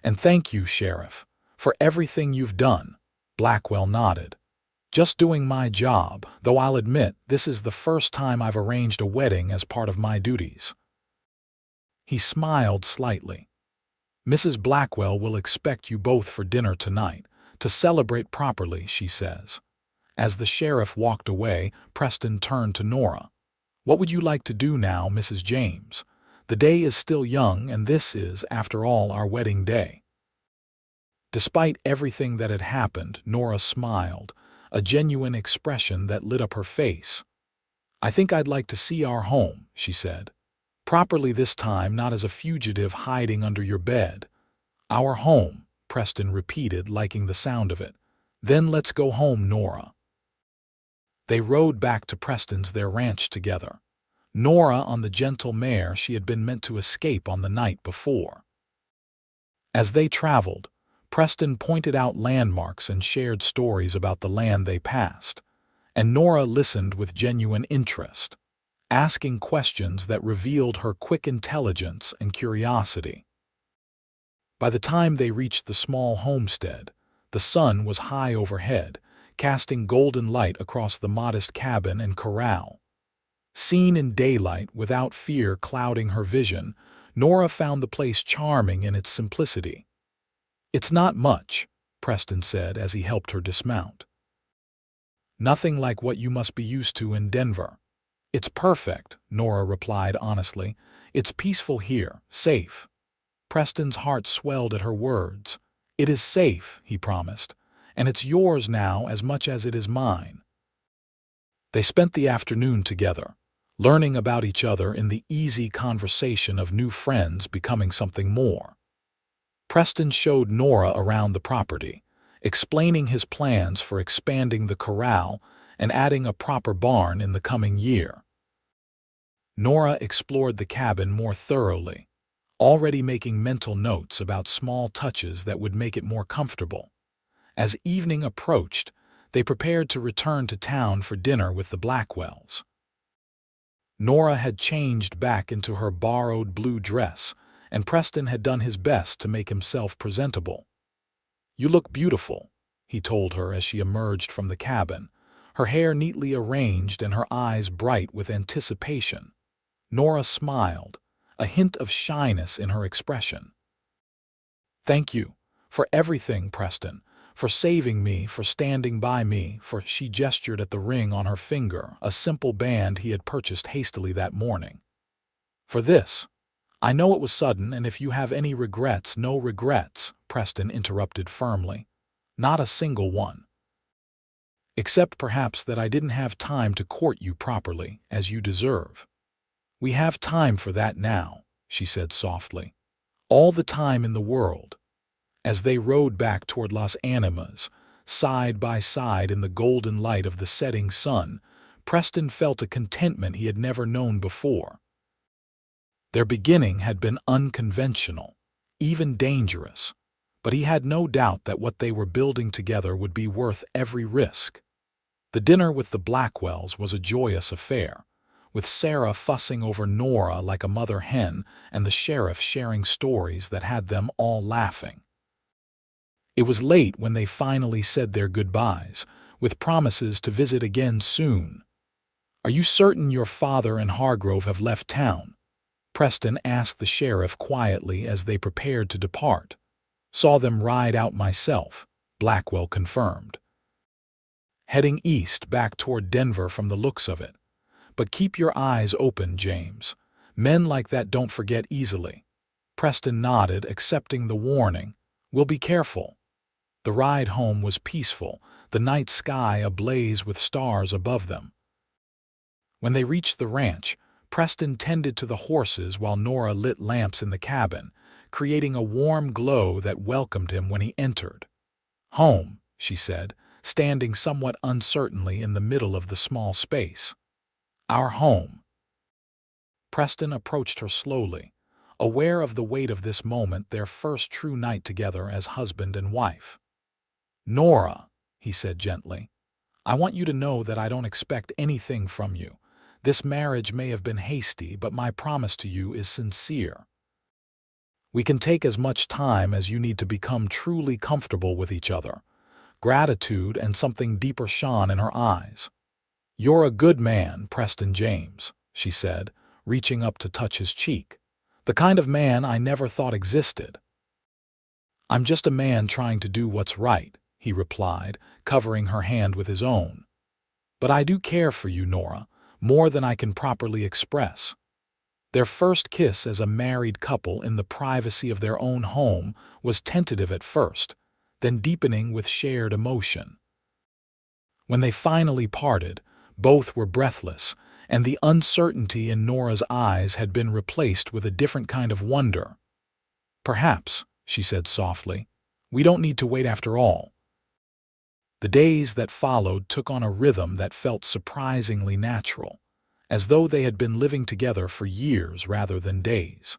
"And thank you, Sheriff, for everything you've done." Blackwell nodded. "Just doing my job, though I'll admit this is the first time I've arranged a wedding as part of my duties." He smiled slightly. "Mrs. Blackwell will expect you both for dinner tonight, to celebrate properly, she says." As the sheriff walked away, Preston turned to Nora. "What would you like to do now, Mrs. James? The day is still young, and this is, after all, our wedding day." Despite everything that had happened, Nora smiled, a genuine expression that lit up her face. "I think I'd like to see our home," she said. "Properly this time, not as a fugitive hiding under your bed." "Our home," Preston repeated, liking the sound of it. "Then let's go home, Nora." They rode back to Preston's, their ranch, together. Nora on the gentle mare she had been meant to escape on the night before. As they traveled, Preston pointed out landmarks and shared stories about the land they passed, and Nora listened with genuine interest, asking questions that revealed her quick intelligence and curiosity. By the time they reached the small homestead, the sun was high overhead, casting golden light across the modest cabin and corral. Seen in daylight without fear clouding her vision, Nora found the place charming in its simplicity. "It's not much," Preston said as he helped her dismount. "Nothing like what you must be used to in Denver." "It's perfect," Nora replied honestly. "It's peaceful here, safe." Preston's heart swelled at her words. "It is safe," he promised, "and it's yours now as much as it is mine." They spent the afternoon together, learning about each other in the easy conversation of new friends becoming something more. Preston showed Nora around the property, explaining his plans for expanding the corral and adding a proper barn in the coming year. Nora explored the cabin more thoroughly, already making mental notes about small touches that would make it more comfortable. As evening approached, they prepared to return to town for dinner with the Blackwells. Nora had changed back into her borrowed blue dress, and Preston had done his best to make himself presentable. "You look beautiful," he told her as she emerged from the cabin, her hair neatly arranged and her eyes bright with anticipation. Nora smiled, a hint of shyness in her expression. "Thank you for everything, Preston, for saving me, for standing by me, for—" She gestured at the ring on her finger, a simple band he had purchased hastily that morning. "For this. I know it was sudden, and if you have any regrets—" "No regrets," Preston interrupted firmly. "Not a single one. Except perhaps that I didn't have time to court you properly, as you deserve." "We have time for that now," she said softly. "All the time in the world." As they rode back toward Las Animas, side by side in the golden light of the setting sun, Preston felt a contentment he had never known before. Their beginning had been unconventional, even dangerous, but he had no doubt that what they were building together would be worth every risk. The dinner with the Blackwells was a joyous affair, with Sarah fussing over Nora like a mother hen and the sheriff sharing stories that had them all laughing. It was late when they finally said their goodbyes, with promises to visit again soon. "Are you certain your father and Hargrove have left town?" Preston asked the sheriff quietly as they prepared to depart. "Saw them ride out myself," Blackwell confirmed. "Heading east back toward Denver from the looks of it. But keep your eyes open, James. Men like that don't forget easily." Preston nodded, accepting the warning. "We'll be careful." The ride home was peaceful, the night sky ablaze with stars above them. When they reached the ranch, Preston tended to the horses while Nora lit lamps in the cabin, creating a warm glow that welcomed him when he entered. "Home," she said, standing somewhat uncertainly in the middle of the small space. "Our home." Preston approached her slowly, aware of the weight of this moment, their first true night together as husband and wife. "Nora," he said gently, "I want you to know that I don't expect anything from you. This marriage may have been hasty, but my promise to you is sincere. We can take as much time as you need to become truly comfortable with each other." Gratitude and something deeper shone in her eyes. "You're a good man, Preston James," she said, reaching up to touch his cheek. "The kind of man I never thought existed." "I'm just a man trying to do what's right," he replied, covering her hand with his own. "But I do care for you, Nora, more than I can properly express." Their first kiss as a married couple in the privacy of their own home was tentative at first, then deepening with shared emotion. When they finally parted, both were breathless, and the uncertainty in Nora's eyes had been replaced with a different kind of wonder. "Perhaps," she said softly, "we don't need to wait after all." The days that followed took on a rhythm that felt surprisingly natural, as though they had been living together for years rather than days.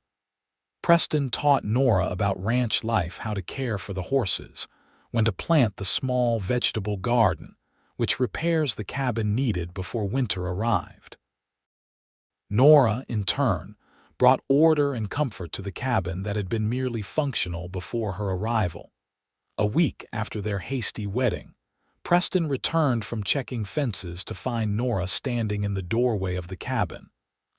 Preston taught Nora about ranch life, how to care for the horses, when to plant the small vegetable garden, which repairs the cabin needed before winter arrived. Nora, in turn, brought order and comfort to the cabin that had been merely functional before her arrival. A week after their hasty wedding, Preston returned from checking fences to find Nora standing in the doorway of the cabin,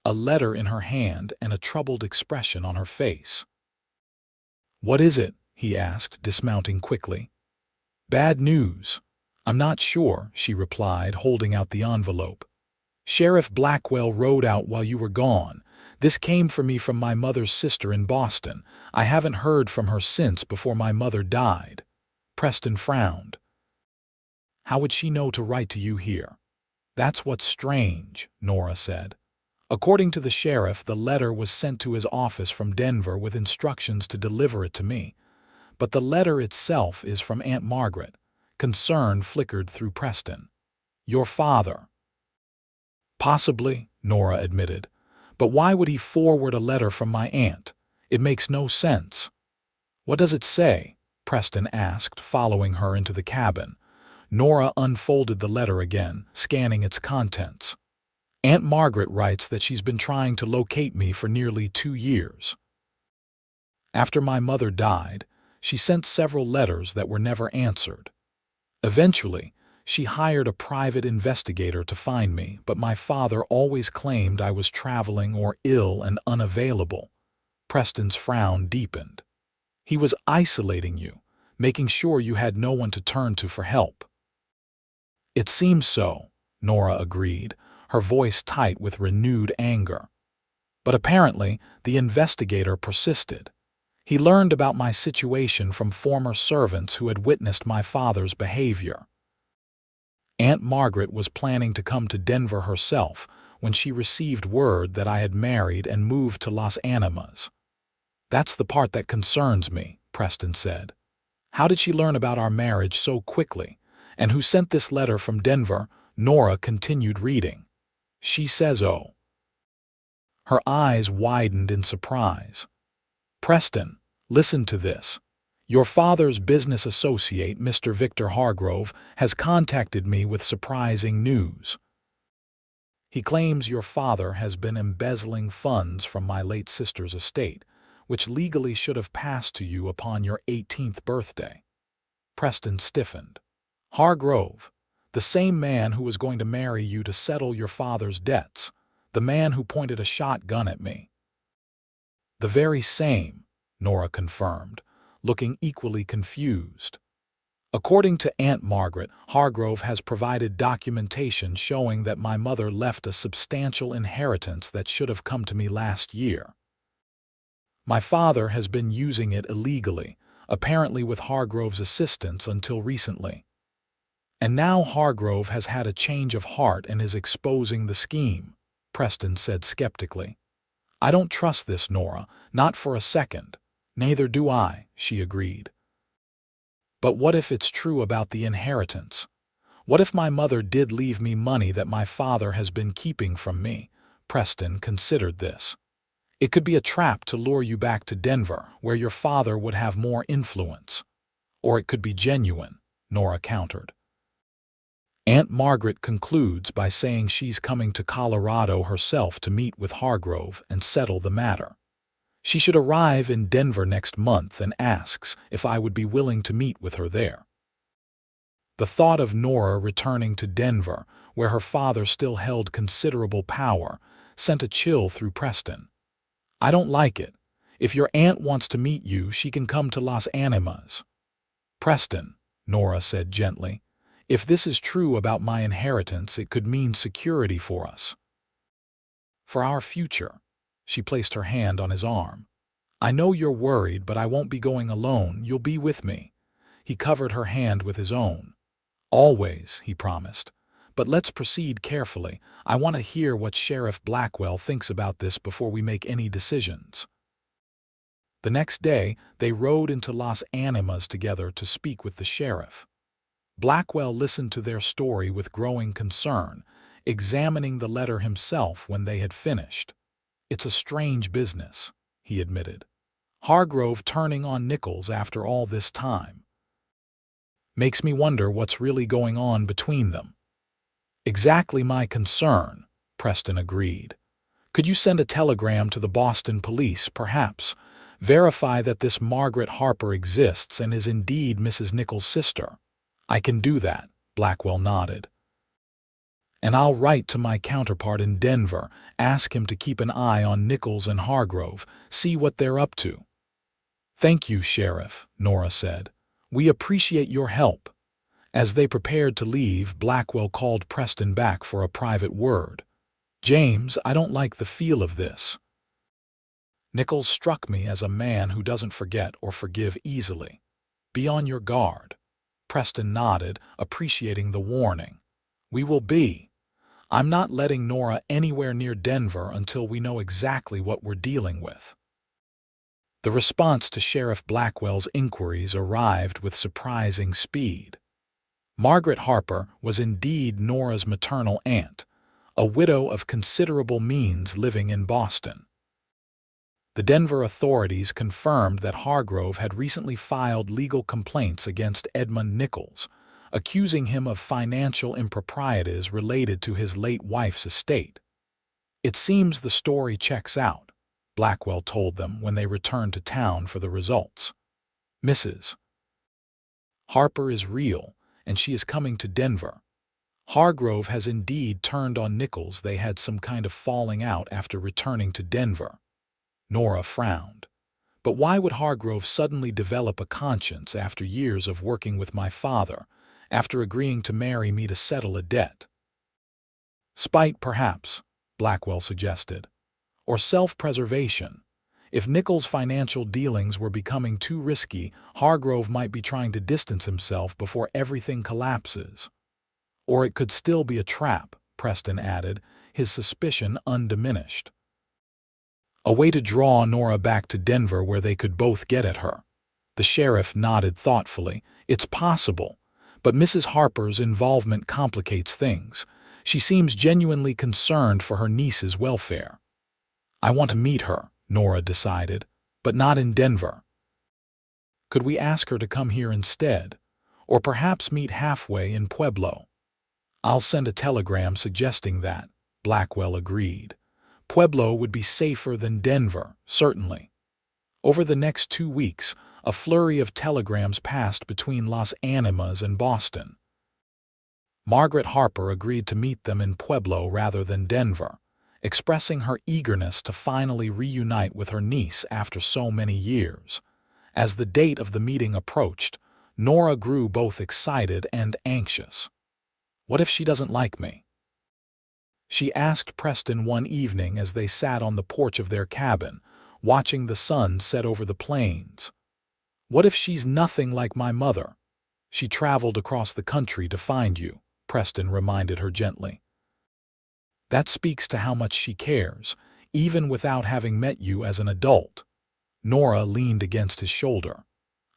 a letter in her hand and a troubled expression on her face. "What is it?" he asked, dismounting quickly. "Bad news. I'm not sure," she replied, holding out the envelope. "Sheriff Blackwell rode out while you were gone. This came for me from my mother's sister in Boston. I haven't heard from her since before my mother died." Preston frowned. "How would she know to write to you here?" "That's what's strange," Nora said. "According to the sheriff, the letter was sent to his office from Denver with instructions to deliver it to me. But the letter itself is from Aunt Margaret." Concern flickered through Preston. "Your father." "Possibly," Nora admitted. "But why would he forward a letter from my aunt? It makes no sense." "What does it say?" Preston asked, following her into the cabin. Nora unfolded the letter again, scanning its contents. "Aunt Margaret writes that she's been trying to locate me for nearly 2 years. After my mother died, she sent several letters that were never answered. Eventually, she hired a private investigator to find me, but my father always claimed I was traveling or ill and unavailable." Preston's frown deepened. "He was isolating you, making sure you had no one to turn to for help." "It seems so," Nora agreed, her voice tight with renewed anger. "But apparently, the investigator persisted. He learned about my situation from former servants who had witnessed my father's behavior. Aunt Margaret was planning to come to Denver herself when she received word that I had married and moved to Los Animas." "That's the part that concerns me," Preston said. "How did she learn about our marriage so quickly? And who sent this letter from Denver?" Nora continued reading. "She says, oh." Her eyes widened in surprise. "Preston, listen to this. Your father's business associate, Mr. Victor Hargrove, has contacted me with surprising news. He claims your father has been embezzling funds from my late sister's estate, which legally should have passed to you upon your 18th birthday." Preston stiffened. "Hargrove, the same man who was going to marry you to settle your father's debts, the man who pointed a shotgun at me." "The very same," Nora confirmed, looking equally confused. "According to Aunt Margaret, Hargrove has provided documentation showing that my mother left a substantial inheritance that should have come to me last year. My father has been using it illegally, apparently with Hargrove's assistance until recently. And now Hargrove has had a change of heart and is exposing the scheme," Preston said skeptically. "I don't trust this, Nora, not for a second." "Neither do I," she agreed. "But what if it's true about the inheritance? What if my mother did leave me money that my father has been keeping from me?" Preston considered this. "It could be a trap to lure you back to Denver, where your father would have more influence. Or it could be genuine," Nora countered. "Aunt Margaret concludes by saying she's coming to Colorado herself to meet with Hargrove and settle the matter. She should arrive in Denver next month and asks if I would be willing to meet with her there." The thought of Nora returning to Denver, where her father still held considerable power, sent a chill through Preston. "I don't like it. If your aunt wants to meet you, she can come to Las Animas." "Preston," Nora said gently, "if this is true about my inheritance, it could mean security for us. For our future." She placed her hand on his arm. "I know you're worried, but I won't be going alone. You'll be with me." He covered her hand with his own. "Always," he promised. But let's proceed carefully. I want to hear what Sheriff Blackwell thinks about this before we make any decisions." The next day, they rode into Las Animas together to speak with the sheriff. Blackwell listened to their story with growing concern, examining the letter himself when they had finished. "It's a strange business," he admitted. "Hargrove turning on Nichols after all this time. Makes me wonder what's really going on between them." "Exactly my concern," Preston agreed. "Could you send a telegram to the Boston police, perhaps? Verify that this Margaret Harper exists and is indeed Mrs. Nichols' sister." "I can do that," Blackwell nodded. "And I'll write to my counterpart in Denver, ask him to keep an eye on Nichols and Hargrove, see what they're up to." "Thank you, Sheriff," Nora said. "We appreciate your help." As they prepared to leave, Blackwell called Preston back for a private word. "James, I don't like the feel of this. Nichols struck me as a man who doesn't forget or forgive easily. Be on your guard." Preston nodded, appreciating the warning. "We will be. I'm not letting Nora anywhere near Denver until we know exactly what we're dealing with." The response to Sheriff Blackwell's inquiries arrived with surprising speed. Margaret Harper was indeed Nora's maternal aunt, a widow of considerable means living in Boston. The Denver authorities confirmed that Hargrove had recently filed legal complaints against Edmund Nichols, accusing him of financial improprieties related to his late wife's estate. "It seems the story checks out," Blackwell told them when they returned to town for the results. "Mrs. Harper is real, and she is coming to Denver. Hargrove has indeed turned on Nichols. They had some kind of falling out after returning to Denver." Nora frowned. "But why would Hargrove suddenly develop a conscience after years of working with my father, after agreeing to marry me to settle a debt?" "Spite, perhaps," Blackwell suggested. "Or self-preservation. If Nichols' financial dealings were becoming too risky, Hargrove might be trying to distance himself before everything collapses. Or it could still be a trap," Preston added, his suspicion undiminished. "A way to draw Nora back to Denver where they could both get at her." The sheriff nodded thoughtfully. "It's possible, but Mrs. Harper's involvement complicates things. She seems genuinely concerned for her niece's welfare." "I want to meet her," Nora decided, "but not in Denver. Could we ask her to come here instead? Or perhaps meet halfway in Pueblo?" "I'll send a telegram suggesting that," Blackwell agreed. "Pueblo would be safer than Denver, certainly." Over the next 2 weeks, a flurry of telegrams passed between Las Animas and Boston. Margaret Harper agreed to meet them in Pueblo rather than Denver, expressing her eagerness to finally reunite with her niece after so many years. As the date of the meeting approached, Nora grew both excited and anxious. "What if she doesn't like me?" she asked Preston one evening as they sat on the porch of their cabin, watching the sun set over the plains. "What if she's nothing like my mother? She traveled across the country to find you," Preston reminded her gently. "That speaks to how much she cares, even without having met you as an adult." Nora leaned against his shoulder.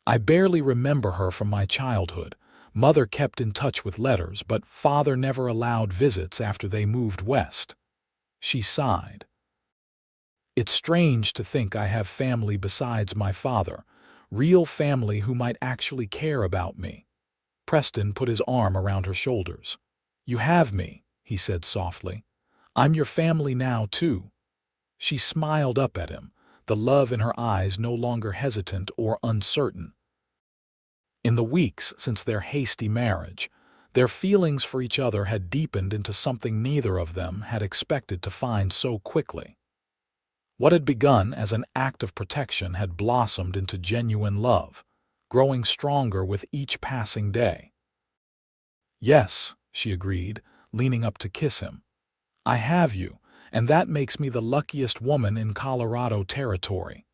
"I barely remember her from my childhood. Mother kept in touch with letters, but father never allowed visits after they moved west." She sighed. "It's strange to think I have family besides my father, real family who might actually care about me." Preston put his arm around her shoulders. "You have me," he said softly. "I'm your family now, too." She smiled up at him, the love in her eyes no longer hesitant or uncertain. In the weeks since their hasty marriage, their feelings for each other had deepened into something neither of them had expected to find so quickly. What had begun as an act of protection had blossomed into genuine love, growing stronger with each passing day. "Yes," she agreed, leaning up to kiss him. "I have you, and that makes me the luckiest woman in Colorado territory."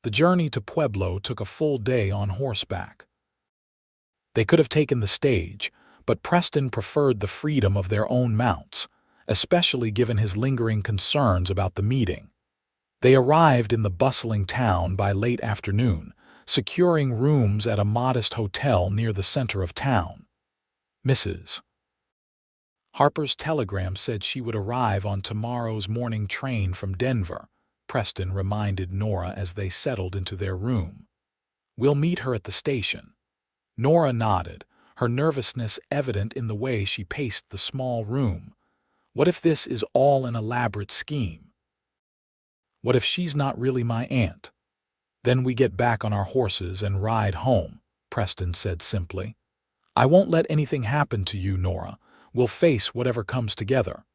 The journey to Pueblo took a full day on horseback. They could have taken the stage, but Preston preferred the freedom of their own mounts, especially given his lingering concerns about the meeting. They arrived in the bustling town by late afternoon, securing rooms at a modest hotel near the center of town. Mrs. Harper's telegram said she would arrive on tomorrow's morning train from Denver, Preston reminded Nora as they settled into their room. We'll meet her at the station. Nora nodded, her nervousness evident in the way she paced the small room. What if this is all an elaborate scheme? What if she's not really my aunt? Then we get back on our horses and ride home, Preston said simply. I won't let anything happen to you, Nora. We'll face whatever comes together.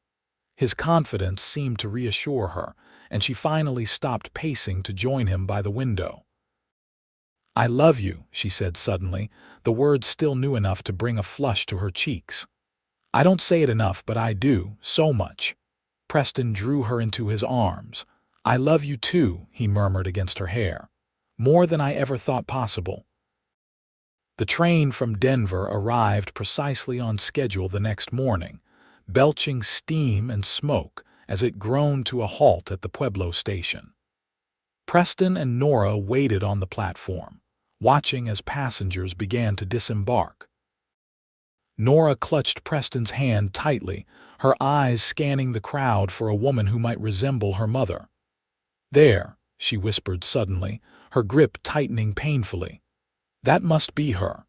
His confidence seemed to reassure her, and she finally stopped pacing to join him by the window. I love you, she said suddenly, the words still new enough to bring a flush to her cheeks. I don't say it enough, but I do, so much. Preston drew her into his arms. I love you too, he murmured against her hair. More than I ever thought possible. The train from Denver arrived precisely on schedule the next morning, belching steam and smoke as it groaned to a halt at the Pueblo station. Preston and Nora waited on the platform, watching as passengers began to disembark. Nora clutched Preston's hand tightly, her eyes scanning the crowd for a woman who might resemble her mother. There, she whispered suddenly, her grip tightening painfully. That must be her.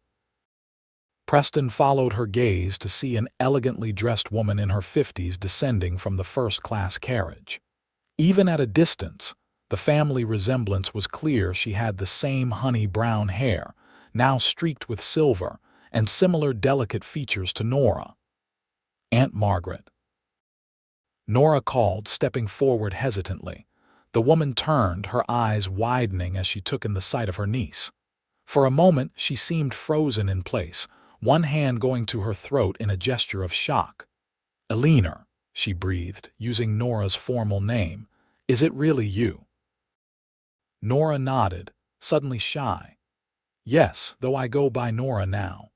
Preston followed her gaze to see an elegantly dressed woman in her 50s descending from the first-class carriage. Even at a distance, the family resemblance was clear. She had the same honey-brown hair, now streaked with silver, and similar delicate features to Nora. Aunt Margaret. Nora called, stepping forward hesitantly. The woman turned, her eyes widening as she took in the sight of her niece. For a moment, she seemed frozen in place, one hand going to her throat in a gesture of shock. Eleanor, she breathed, using Nora's formal name. Is it really you? Nora nodded, suddenly shy. Yes, though I go by Nora now.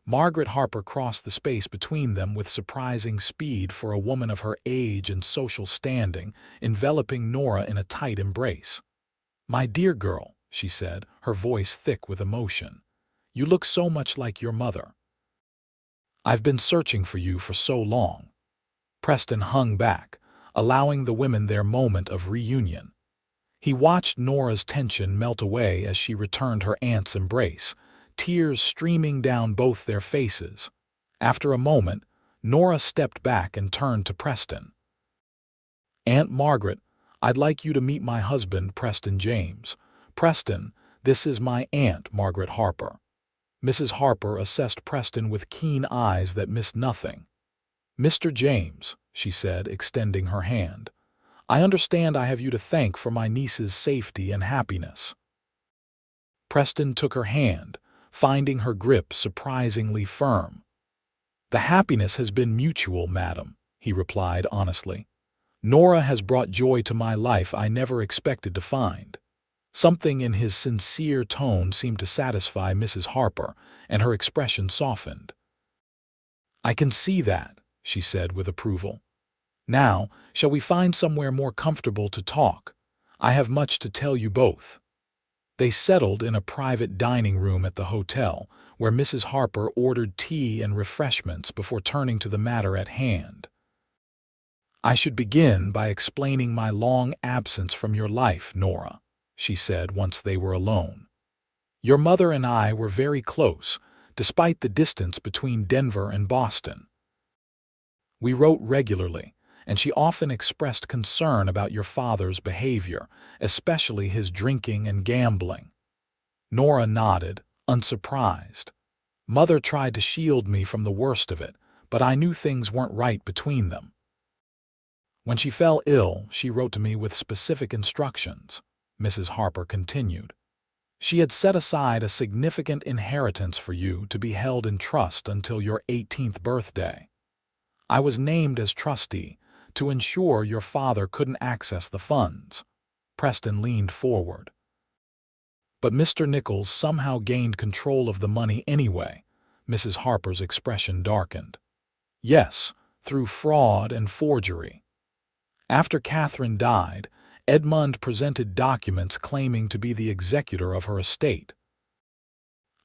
Margaret Harper crossed the space between them with surprising speed for a woman of her age and social standing, enveloping Nora in a tight embrace. My dear girl, she said, her voice thick with emotion. You look so much like your mother. I've been searching for you for so long. Preston hung back, allowing the women their moment of reunion. He watched Nora's tension melt away as she returned her aunt's embrace, tears streaming down both their faces. After a moment, Nora stepped back and turned to Preston. Aunt Margaret, I'd like you to meet my husband, Preston James. Preston, this is my Aunt Margaret Harper. Mrs. Harper assessed Preston with keen eyes that missed nothing. Mr. James, she said, extending her hand. I understand I have you to thank for my niece's safety and happiness. Preston took her hand, finding her grip surprisingly firm. The happiness has been mutual, madam, he replied honestly. Nora has brought joy to my life I never expected to find. Something in his sincere tone seemed to satisfy Mrs. Harper, and her expression softened. I can see that, she said with approval. Now, shall we find somewhere more comfortable to talk? I have much to tell you both. They settled in a private dining room at the hotel, where Mrs. Harper ordered tea and refreshments before turning to the matter at hand. I should begin by explaining my long absence from your life, Nora, she said once they were alone. Your mother and I were very close, despite the distance between Denver and Boston. We wrote regularly, and she often expressed concern about your father's behavior, especially his drinking and gambling. Nora nodded, unsurprised. Mother tried to shield me from the worst of it, but I knew things weren't right between them. When she fell ill, she wrote to me with specific instructions, Mrs. Harper continued. She had set aside a significant inheritance for you to be held in trust until your 18th birthday. I was named as trustee to ensure your father couldn't access the funds. Preston leaned forward. But Mr. Nichols somehow gained control of the money anyway, Mrs. Harper's expression darkened. Yes, through fraud and forgery. After Catherine died, Edmund presented documents claiming to be the executor of her estate.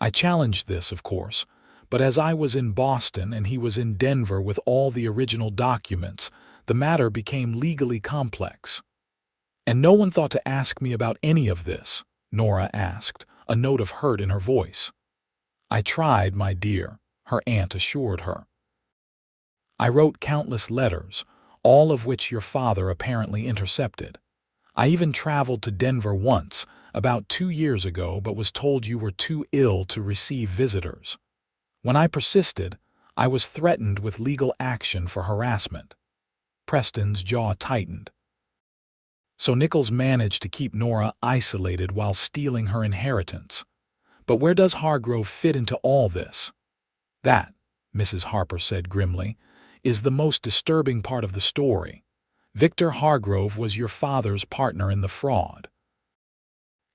I challenged this, of course, but as I was in Boston and he was in Denver with all the original documents, the matter became legally complex. And no one thought to ask me about any of this, Nora asked, a note of hurt in her voice. I tried, my dear, her aunt assured her. I wrote countless letters, all of which your father apparently intercepted. I even traveled to Denver once, about 2 years ago, but was told you were too ill to receive visitors. When I persisted, I was threatened with legal action for harassment. Preston's jaw tightened. So Nichols managed to keep Nora isolated while stealing her inheritance. But where does Hargrove fit into all this? That, Mrs. Harper said grimly, is the most disturbing part of the story. Victor Hargrove was your father's partner in the fraud.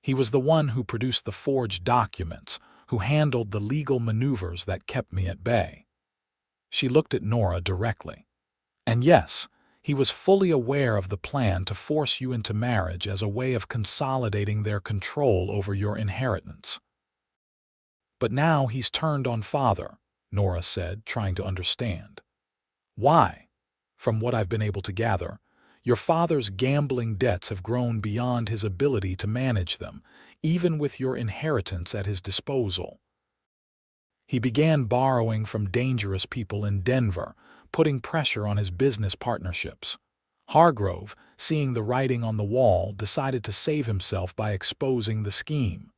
He was the one who produced the forged documents, who handled the legal maneuvers that kept me at bay. She looked at Nora directly. And yes, he was fully aware of the plan to force you into marriage as a way of consolidating their control over your inheritance. But now he's turned on father, Nora said, trying to understand. Why? From what I've been able to gather, your father's gambling debts have grown beyond his ability to manage them, even with your inheritance at his disposal. He began borrowing from dangerous people in Denver, putting pressure on his business partnerships. Hargrove, seeing the writing on the wall, decided to save himself by exposing the scheme.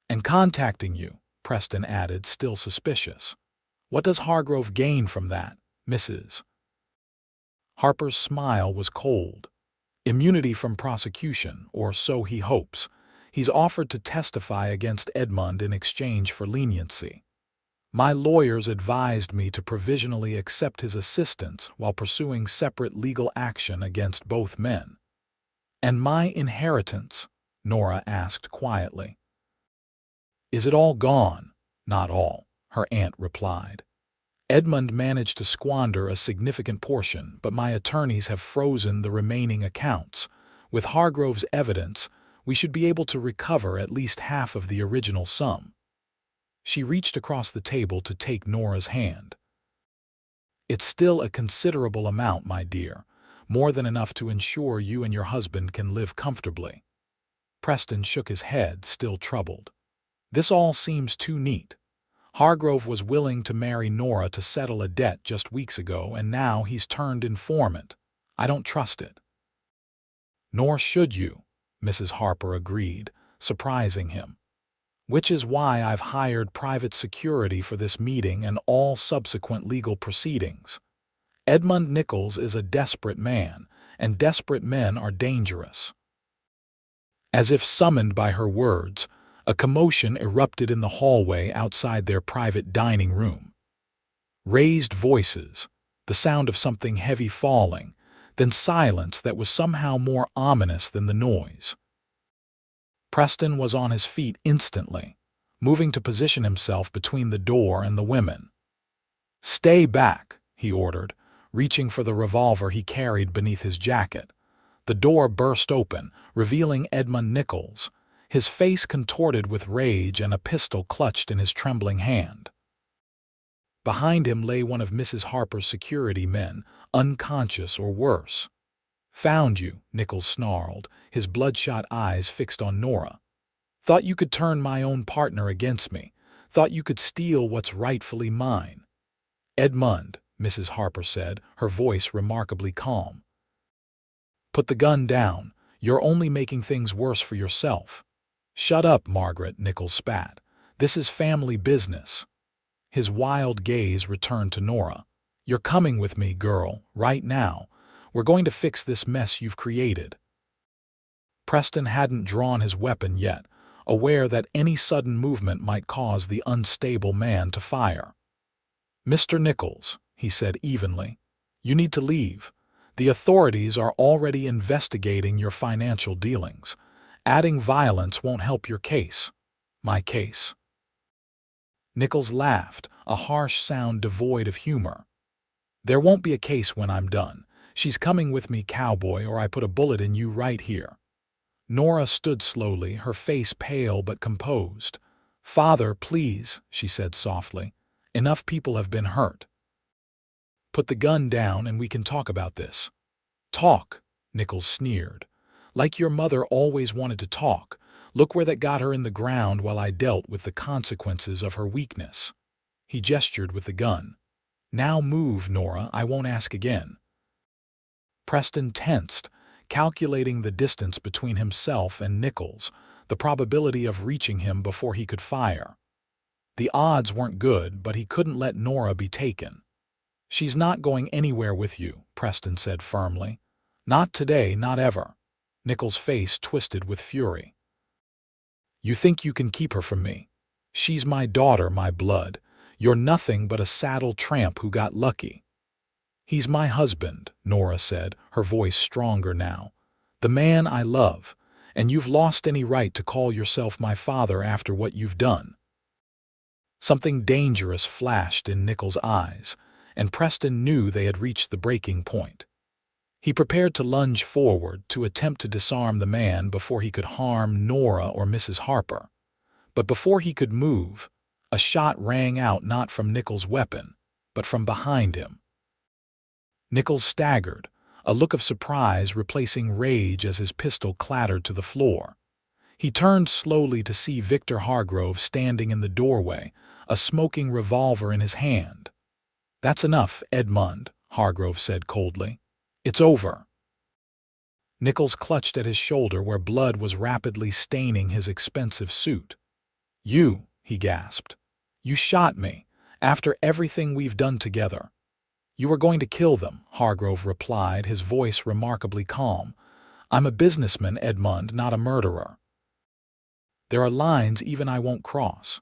And contacting you, Preston added, still suspicious. What does Hargrove gain from that, Mrs. Harper's smile was cold. Immunity from prosecution, or so he hopes. He's offered to testify against Edmund in exchange for leniency. My lawyers advised me to provisionally accept his assistance while pursuing separate legal action against both men. And my inheritance? Nora asked quietly. Is it all gone? Not all, her aunt replied. Edmund managed to squander a significant portion, but my attorneys have frozen the remaining accounts. With Hargrove's evidence, we should be able to recover at least half of the original sum. She reached across the table to take Nora's hand. It's still a considerable amount, my dear, more than enough to ensure you and your husband can live comfortably. Preston shook his head, still troubled. This all seems too neat. Hargrove was willing to marry Nora to settle a debt just weeks ago, and now he's turned informant. I don't trust it. Nor should you, Mrs. Harper agreed, surprising him. Which is why I've hired private security for this meeting and all subsequent legal proceedings. Edmund Nichols is a desperate man, and desperate men are dangerous. As if summoned by her words, a commotion erupted in the hallway outside their private dining room. Raised voices, the sound of something heavy falling, then silence that was somehow more ominous than the noise. Preston was on his feet instantly, moving to position himself between the door and the women. "Stay back," he ordered, reaching for the revolver he carried beneath his jacket. The door burst open, revealing Edmund Nichols, his face contorted with rage and a pistol clutched in his trembling hand. Behind him lay one of Mrs. Harper's security men, unconscious or worse. "Found you," Nichols snarled, his bloodshot eyes fixed on Nora. "Thought you could turn my own partner against me. Thought you could steal what's rightfully mine." "Edmund," Mrs. Harper said, her voice remarkably calm. "Put the gun down. You're only making things worse for yourself." "Shut up, Margaret," Nichols spat. "This is family business." His wild gaze returned to Nora. "You're coming with me, girl, right now. We're going to fix this mess you've created." Preston hadn't drawn his weapon yet, aware that any sudden movement might cause the unstable man to fire. "Mr. Nichols," he said evenly, "you need to leave. The authorities are already investigating your financial dealings. Adding violence won't help your case." "My case?" Nichols laughed, a harsh sound devoid of humor. There won't be a case when I'm done. She's coming with me, Cowboy, or I put a bullet in you right here. Nora stood slowly, her face pale but composed. Father, please, she said softly. Enough people have been hurt. Put the gun down and we can talk about this. Talk, Nichols sneered. Like your mother always wanted to talk. Look where that got her in the ground while I dealt with the consequences of her weakness. He gestured with the gun. Now move, Nora, I won't ask again. Preston tensed, calculating the distance between himself and Nichols, the probability of reaching him before he could fire. The odds weren't good, but he couldn't let Nora be taken. She's not going anywhere with you, Preston said firmly. Not today, not ever. Nichols' face twisted with fury. You think you can keep her from me? She's my daughter, my blood. You're nothing but a saddle tramp who got lucky. He's my husband, Nora said, her voice stronger now. The man I love, and you've lost any right to call yourself my father after what you've done. Something dangerous flashed in Nichols' eyes, and Preston knew they had reached the breaking point. He prepared to lunge forward to attempt to disarm the man before he could harm Nora or Mrs. Harper. But before he could move, a shot rang out not from Nichols' weapon, but from behind him. Nichols staggered, a look of surprise replacing rage as his pistol clattered to the floor. He turned slowly to see Victor Hargrove standing in the doorway, a smoking revolver in his hand. That's enough, Edmund, Hargrove said coldly. It's over. Nichols clutched at his shoulder where blood was rapidly staining his expensive suit. You, he gasped. You shot me, after everything we've done together. You were going to kill them, Hargrove replied, his voice remarkably calm. I'm a businessman, Edmund, not a murderer. There are lines even I won't cross.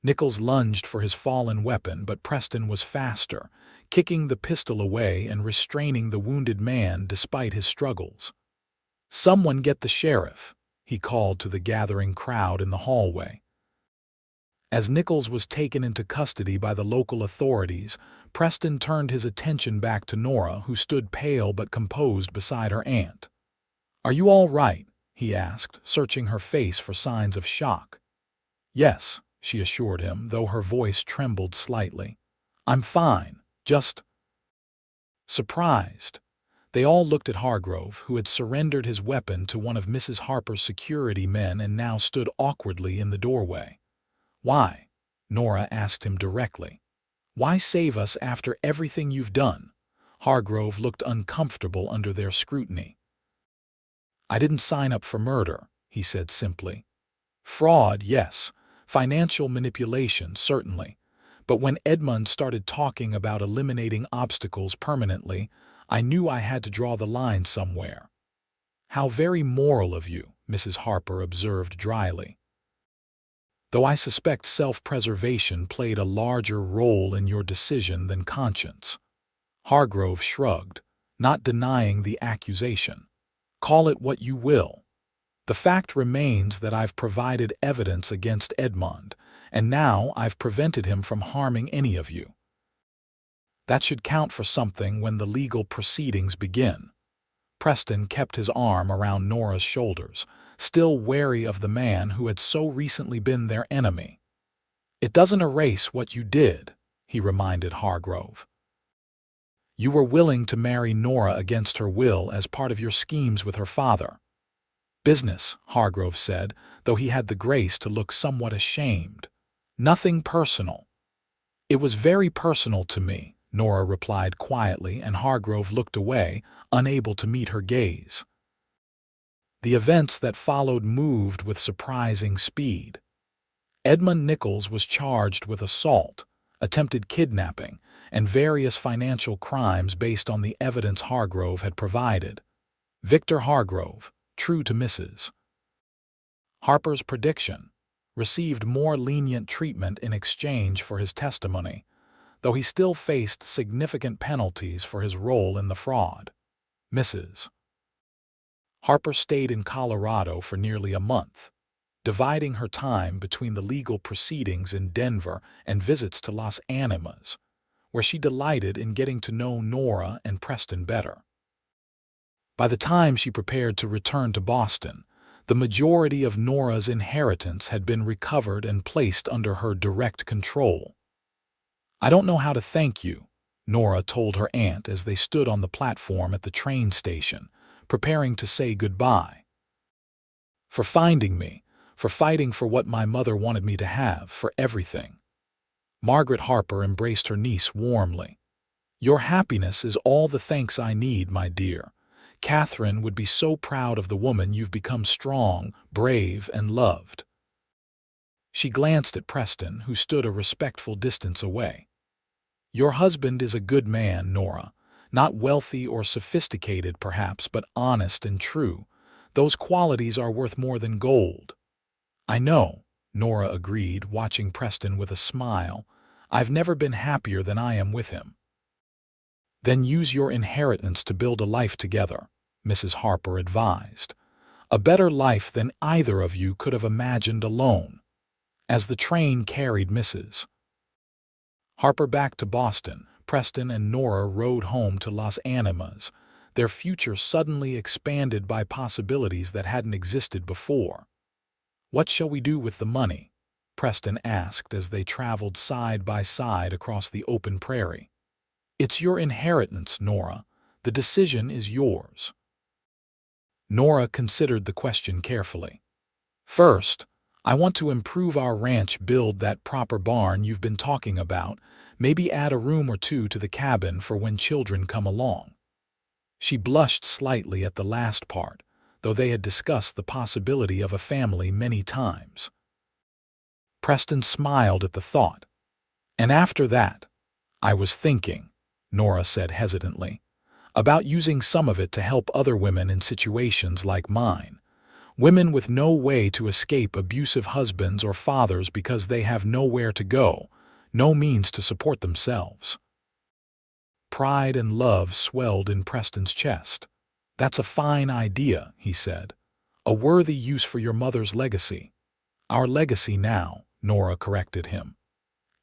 Nichols lunged for his fallen weapon, but Preston was faster, kicking the pistol away and restraining the wounded man despite his struggles. Someone get the sheriff, he called to the gathering crowd in the hallway. As Nichols was taken into custody by the local authorities, Preston turned his attention back to Nora, who stood pale but composed beside her aunt. Are you all right? He asked, searching her face for signs of shock. Yes, she assured him, though her voice trembled slightly. I'm fine, just surprised. They all looked at Hargrove, who had surrendered his weapon to one of Mrs. Harper's security men and now stood awkwardly in the doorway. Why? Nora asked him directly. Why save us after everything you've done? Hargrove looked uncomfortable under their scrutiny. I didn't sign up for murder, he said simply. Fraud, yes. Financial manipulation, certainly. But when Edmund started talking about eliminating obstacles permanently, I knew I had to draw the line somewhere. How very moral of you, Mrs. Harper observed dryly. Though I suspect self-preservation played a larger role in your decision than conscience. Hargrove shrugged, not denying the accusation. Call it what you will. The fact remains that I've provided evidence against Edmund, and now I've prevented him from harming any of you. That should count for something when the legal proceedings begin. Preston kept his arm around Nora's shoulders, still wary of the man who had so recently been their enemy. It doesn't erase what you did, he reminded Hargrove. You were willing to marry Nora against her will as part of your schemes with her father. Business, Hargrove said, though he had the grace to look somewhat ashamed. Nothing personal. It was very personal to me, Nora replied quietly, and Hargrove looked away, unable to meet her gaze. The events that followed moved with surprising speed. Edmund Nichols was charged with assault, attempted kidnapping, and various financial crimes based on the evidence Hargrove had provided. Victor Hargrove, true to Mrs. Harper's prediction, received more lenient treatment in exchange for his testimony, though he still faced significant penalties for his role in the fraud. Mrs. Harper stayed in Colorado for nearly a month. dividing her time between the legal proceedings in Denver and visits to Las Animas, where she delighted in getting to know Nora and Preston better. By the time she prepared to return to Boston, the majority of Nora's inheritance had been recovered and placed under her direct control. "I don't know how to thank you," Nora told her aunt as they stood on the platform at the train station, preparing to say goodbye. "For finding me, for fighting for what my mother wanted me to have, for everything." Margaret Harper embraced her niece warmly. "Your happiness is all the thanks I need, my dear. Catherine would be so proud of the woman you've become, strong, brave, and loved." She glanced at Preston, who stood a respectful distance away. "Your husband is a good man, Nora. Not wealthy or sophisticated, perhaps, but honest and true. Those qualities are worth more than gold." "I know," Nora agreed, watching Preston with a smile. "I've never been happier than I am with him." "Then use your inheritance to build a life together," Mrs. Harper advised. "A better life than either of you could have imagined alone." As the train carried Mrs. Harper back to Boston, Preston and Nora rode home to Las Animas, their future suddenly expanded by possibilities that hadn't existed before. "What shall we do with the money?" Preston asked as they traveled side by side across the open prairie. "It's your inheritance, Nora. The decision is yours." Nora considered the question carefully. "First, I want to improve our ranch, build that proper barn you've been talking about, maybe add a room or two to the cabin for when children come along." She blushed slightly at the last part, though they had discussed the possibility of a family many times. Preston smiled at the thought. "And after that, I was thinking," Nora said hesitantly, "about using some of it to help other women in situations like mine. Women with no way to escape abusive husbands or fathers because they have nowhere to go, no means to support themselves." Pride and love swelled in Preston's chest. "That's a fine idea," he said. "A worthy use for your mother's legacy." "Our legacy now," Nora corrected him.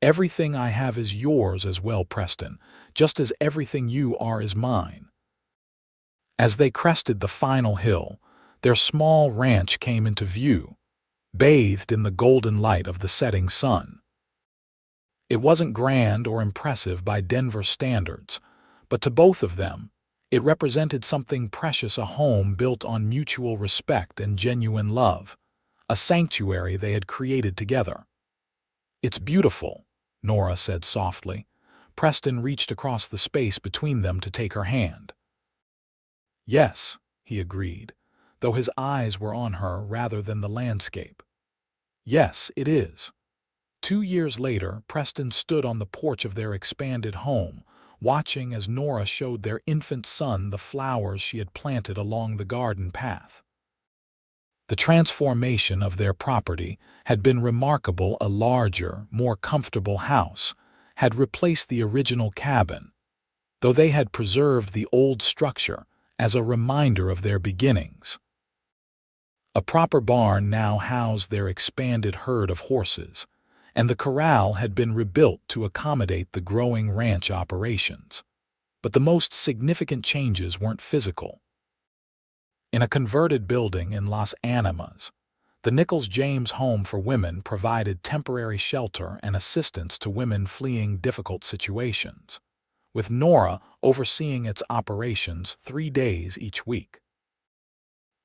"Everything I have is yours as well, Preston, just as everything you are is mine." As they crested the final hill, their small ranch came into view, bathed in the golden light of the setting sun. It wasn't grand or impressive by Denver standards, but to both of them, it represented something precious, a home built on mutual respect and genuine love, a sanctuary they had created together. "It's beautiful," Nora said softly. Preston reached across the space between them to take her hand. "Yes," he agreed, though his eyes were on her rather than the landscape. "Yes, it is." 2 years later, Preston stood on the porch of their expanded home, watching as Nora showed their infant son the flowers she had planted along the garden path. The transformation of their property had been remarkable. A larger, more comfortable house had replaced the original cabin, though they had preserved the old structure as a reminder of their beginnings. A proper barn now housed their expanded herd of horses, and the corral had been rebuilt to accommodate the growing ranch operations. But the most significant changes weren't physical. In a converted building in Las Animas, the Nichols James Home for Women provided temporary shelter and assistance to women fleeing difficult situations, with Nora overseeing its operations 3 days each week.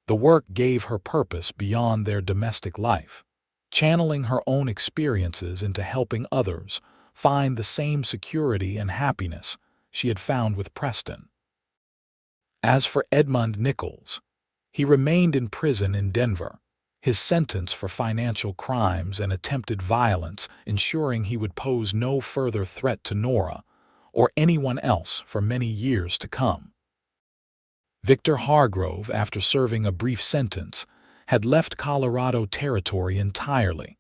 The work gave her purpose beyond their domestic life, channeling her own experiences into helping others find the same security and happiness she had found with Preston. As for Edmund Nichols, he remained in prison in Denver, his sentence for financial crimes and attempted violence ensuring he would pose no further threat to Nora or anyone else for many years to come. Victor Hargrove, after serving a brief sentence, had left Colorado Territory entirely,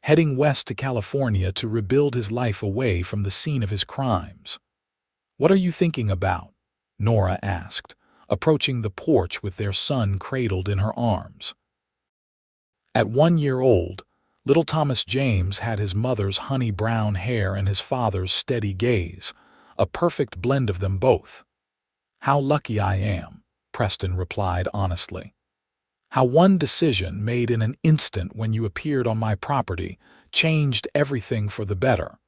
heading west to California to rebuild his life away from the scene of his crimes. "What are you thinking about?" Nora asked, approaching the porch with their son cradled in her arms. At 1 year old, little Thomas James had his mother's honey brown hair and his father's steady gaze, a perfect blend of them both. "How lucky I am," Preston replied honestly. "How one decision made in an instant when you appeared on my property changed everything for the better."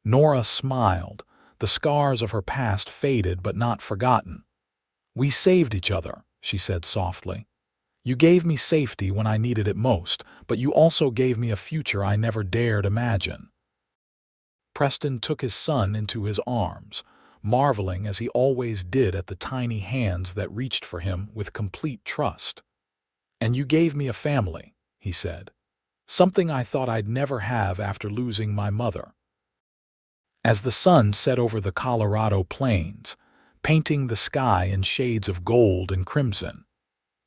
Nora smiled, the scars of her past faded but not forgotten. "We saved each other," she said softly. "You gave me safety when I needed it most, but you also gave me a future I never dared imagine." Preston took his son into his arms, marveling as he always did at the tiny hands that reached for him with complete trust. "And you gave me a family," he said. "Something I thought I'd never have after losing my mother." As the sun set over the Colorado plains, painting the sky in shades of gold and crimson,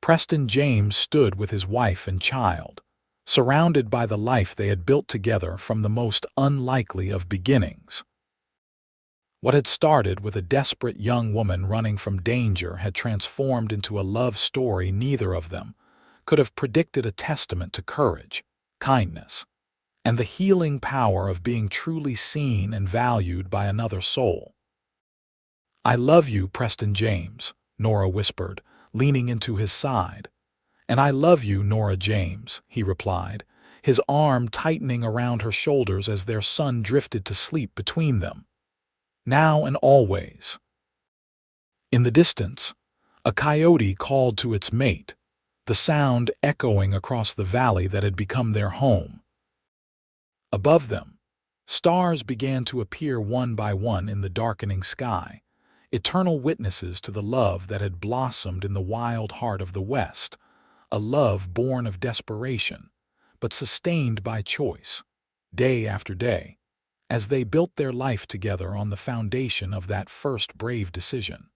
Preston James stood with his wife and child, surrounded by the life they had built together from the most unlikely of beginnings. What had started with a desperate young woman running from danger had transformed into a love story neither of them could have predicted, a testament to courage, kindness, and the healing power of being truly seen and valued by another soul. "I love you, Preston James," Nora whispered, leaning into his side. "And I love you, Nora James," he replied, his arm tightening around her shoulders as their son drifted to sleep between them. "Now and always." In the distance, a coyote called to its mate, the sound echoing across the valley that had become their home. Above them, stars began to appear one by one in the darkening sky, eternal witnesses to the love that had blossomed in the wild heart of the West, a love born of desperation, but sustained by choice, day after day, as they built their life together on the foundation of that first brave decision.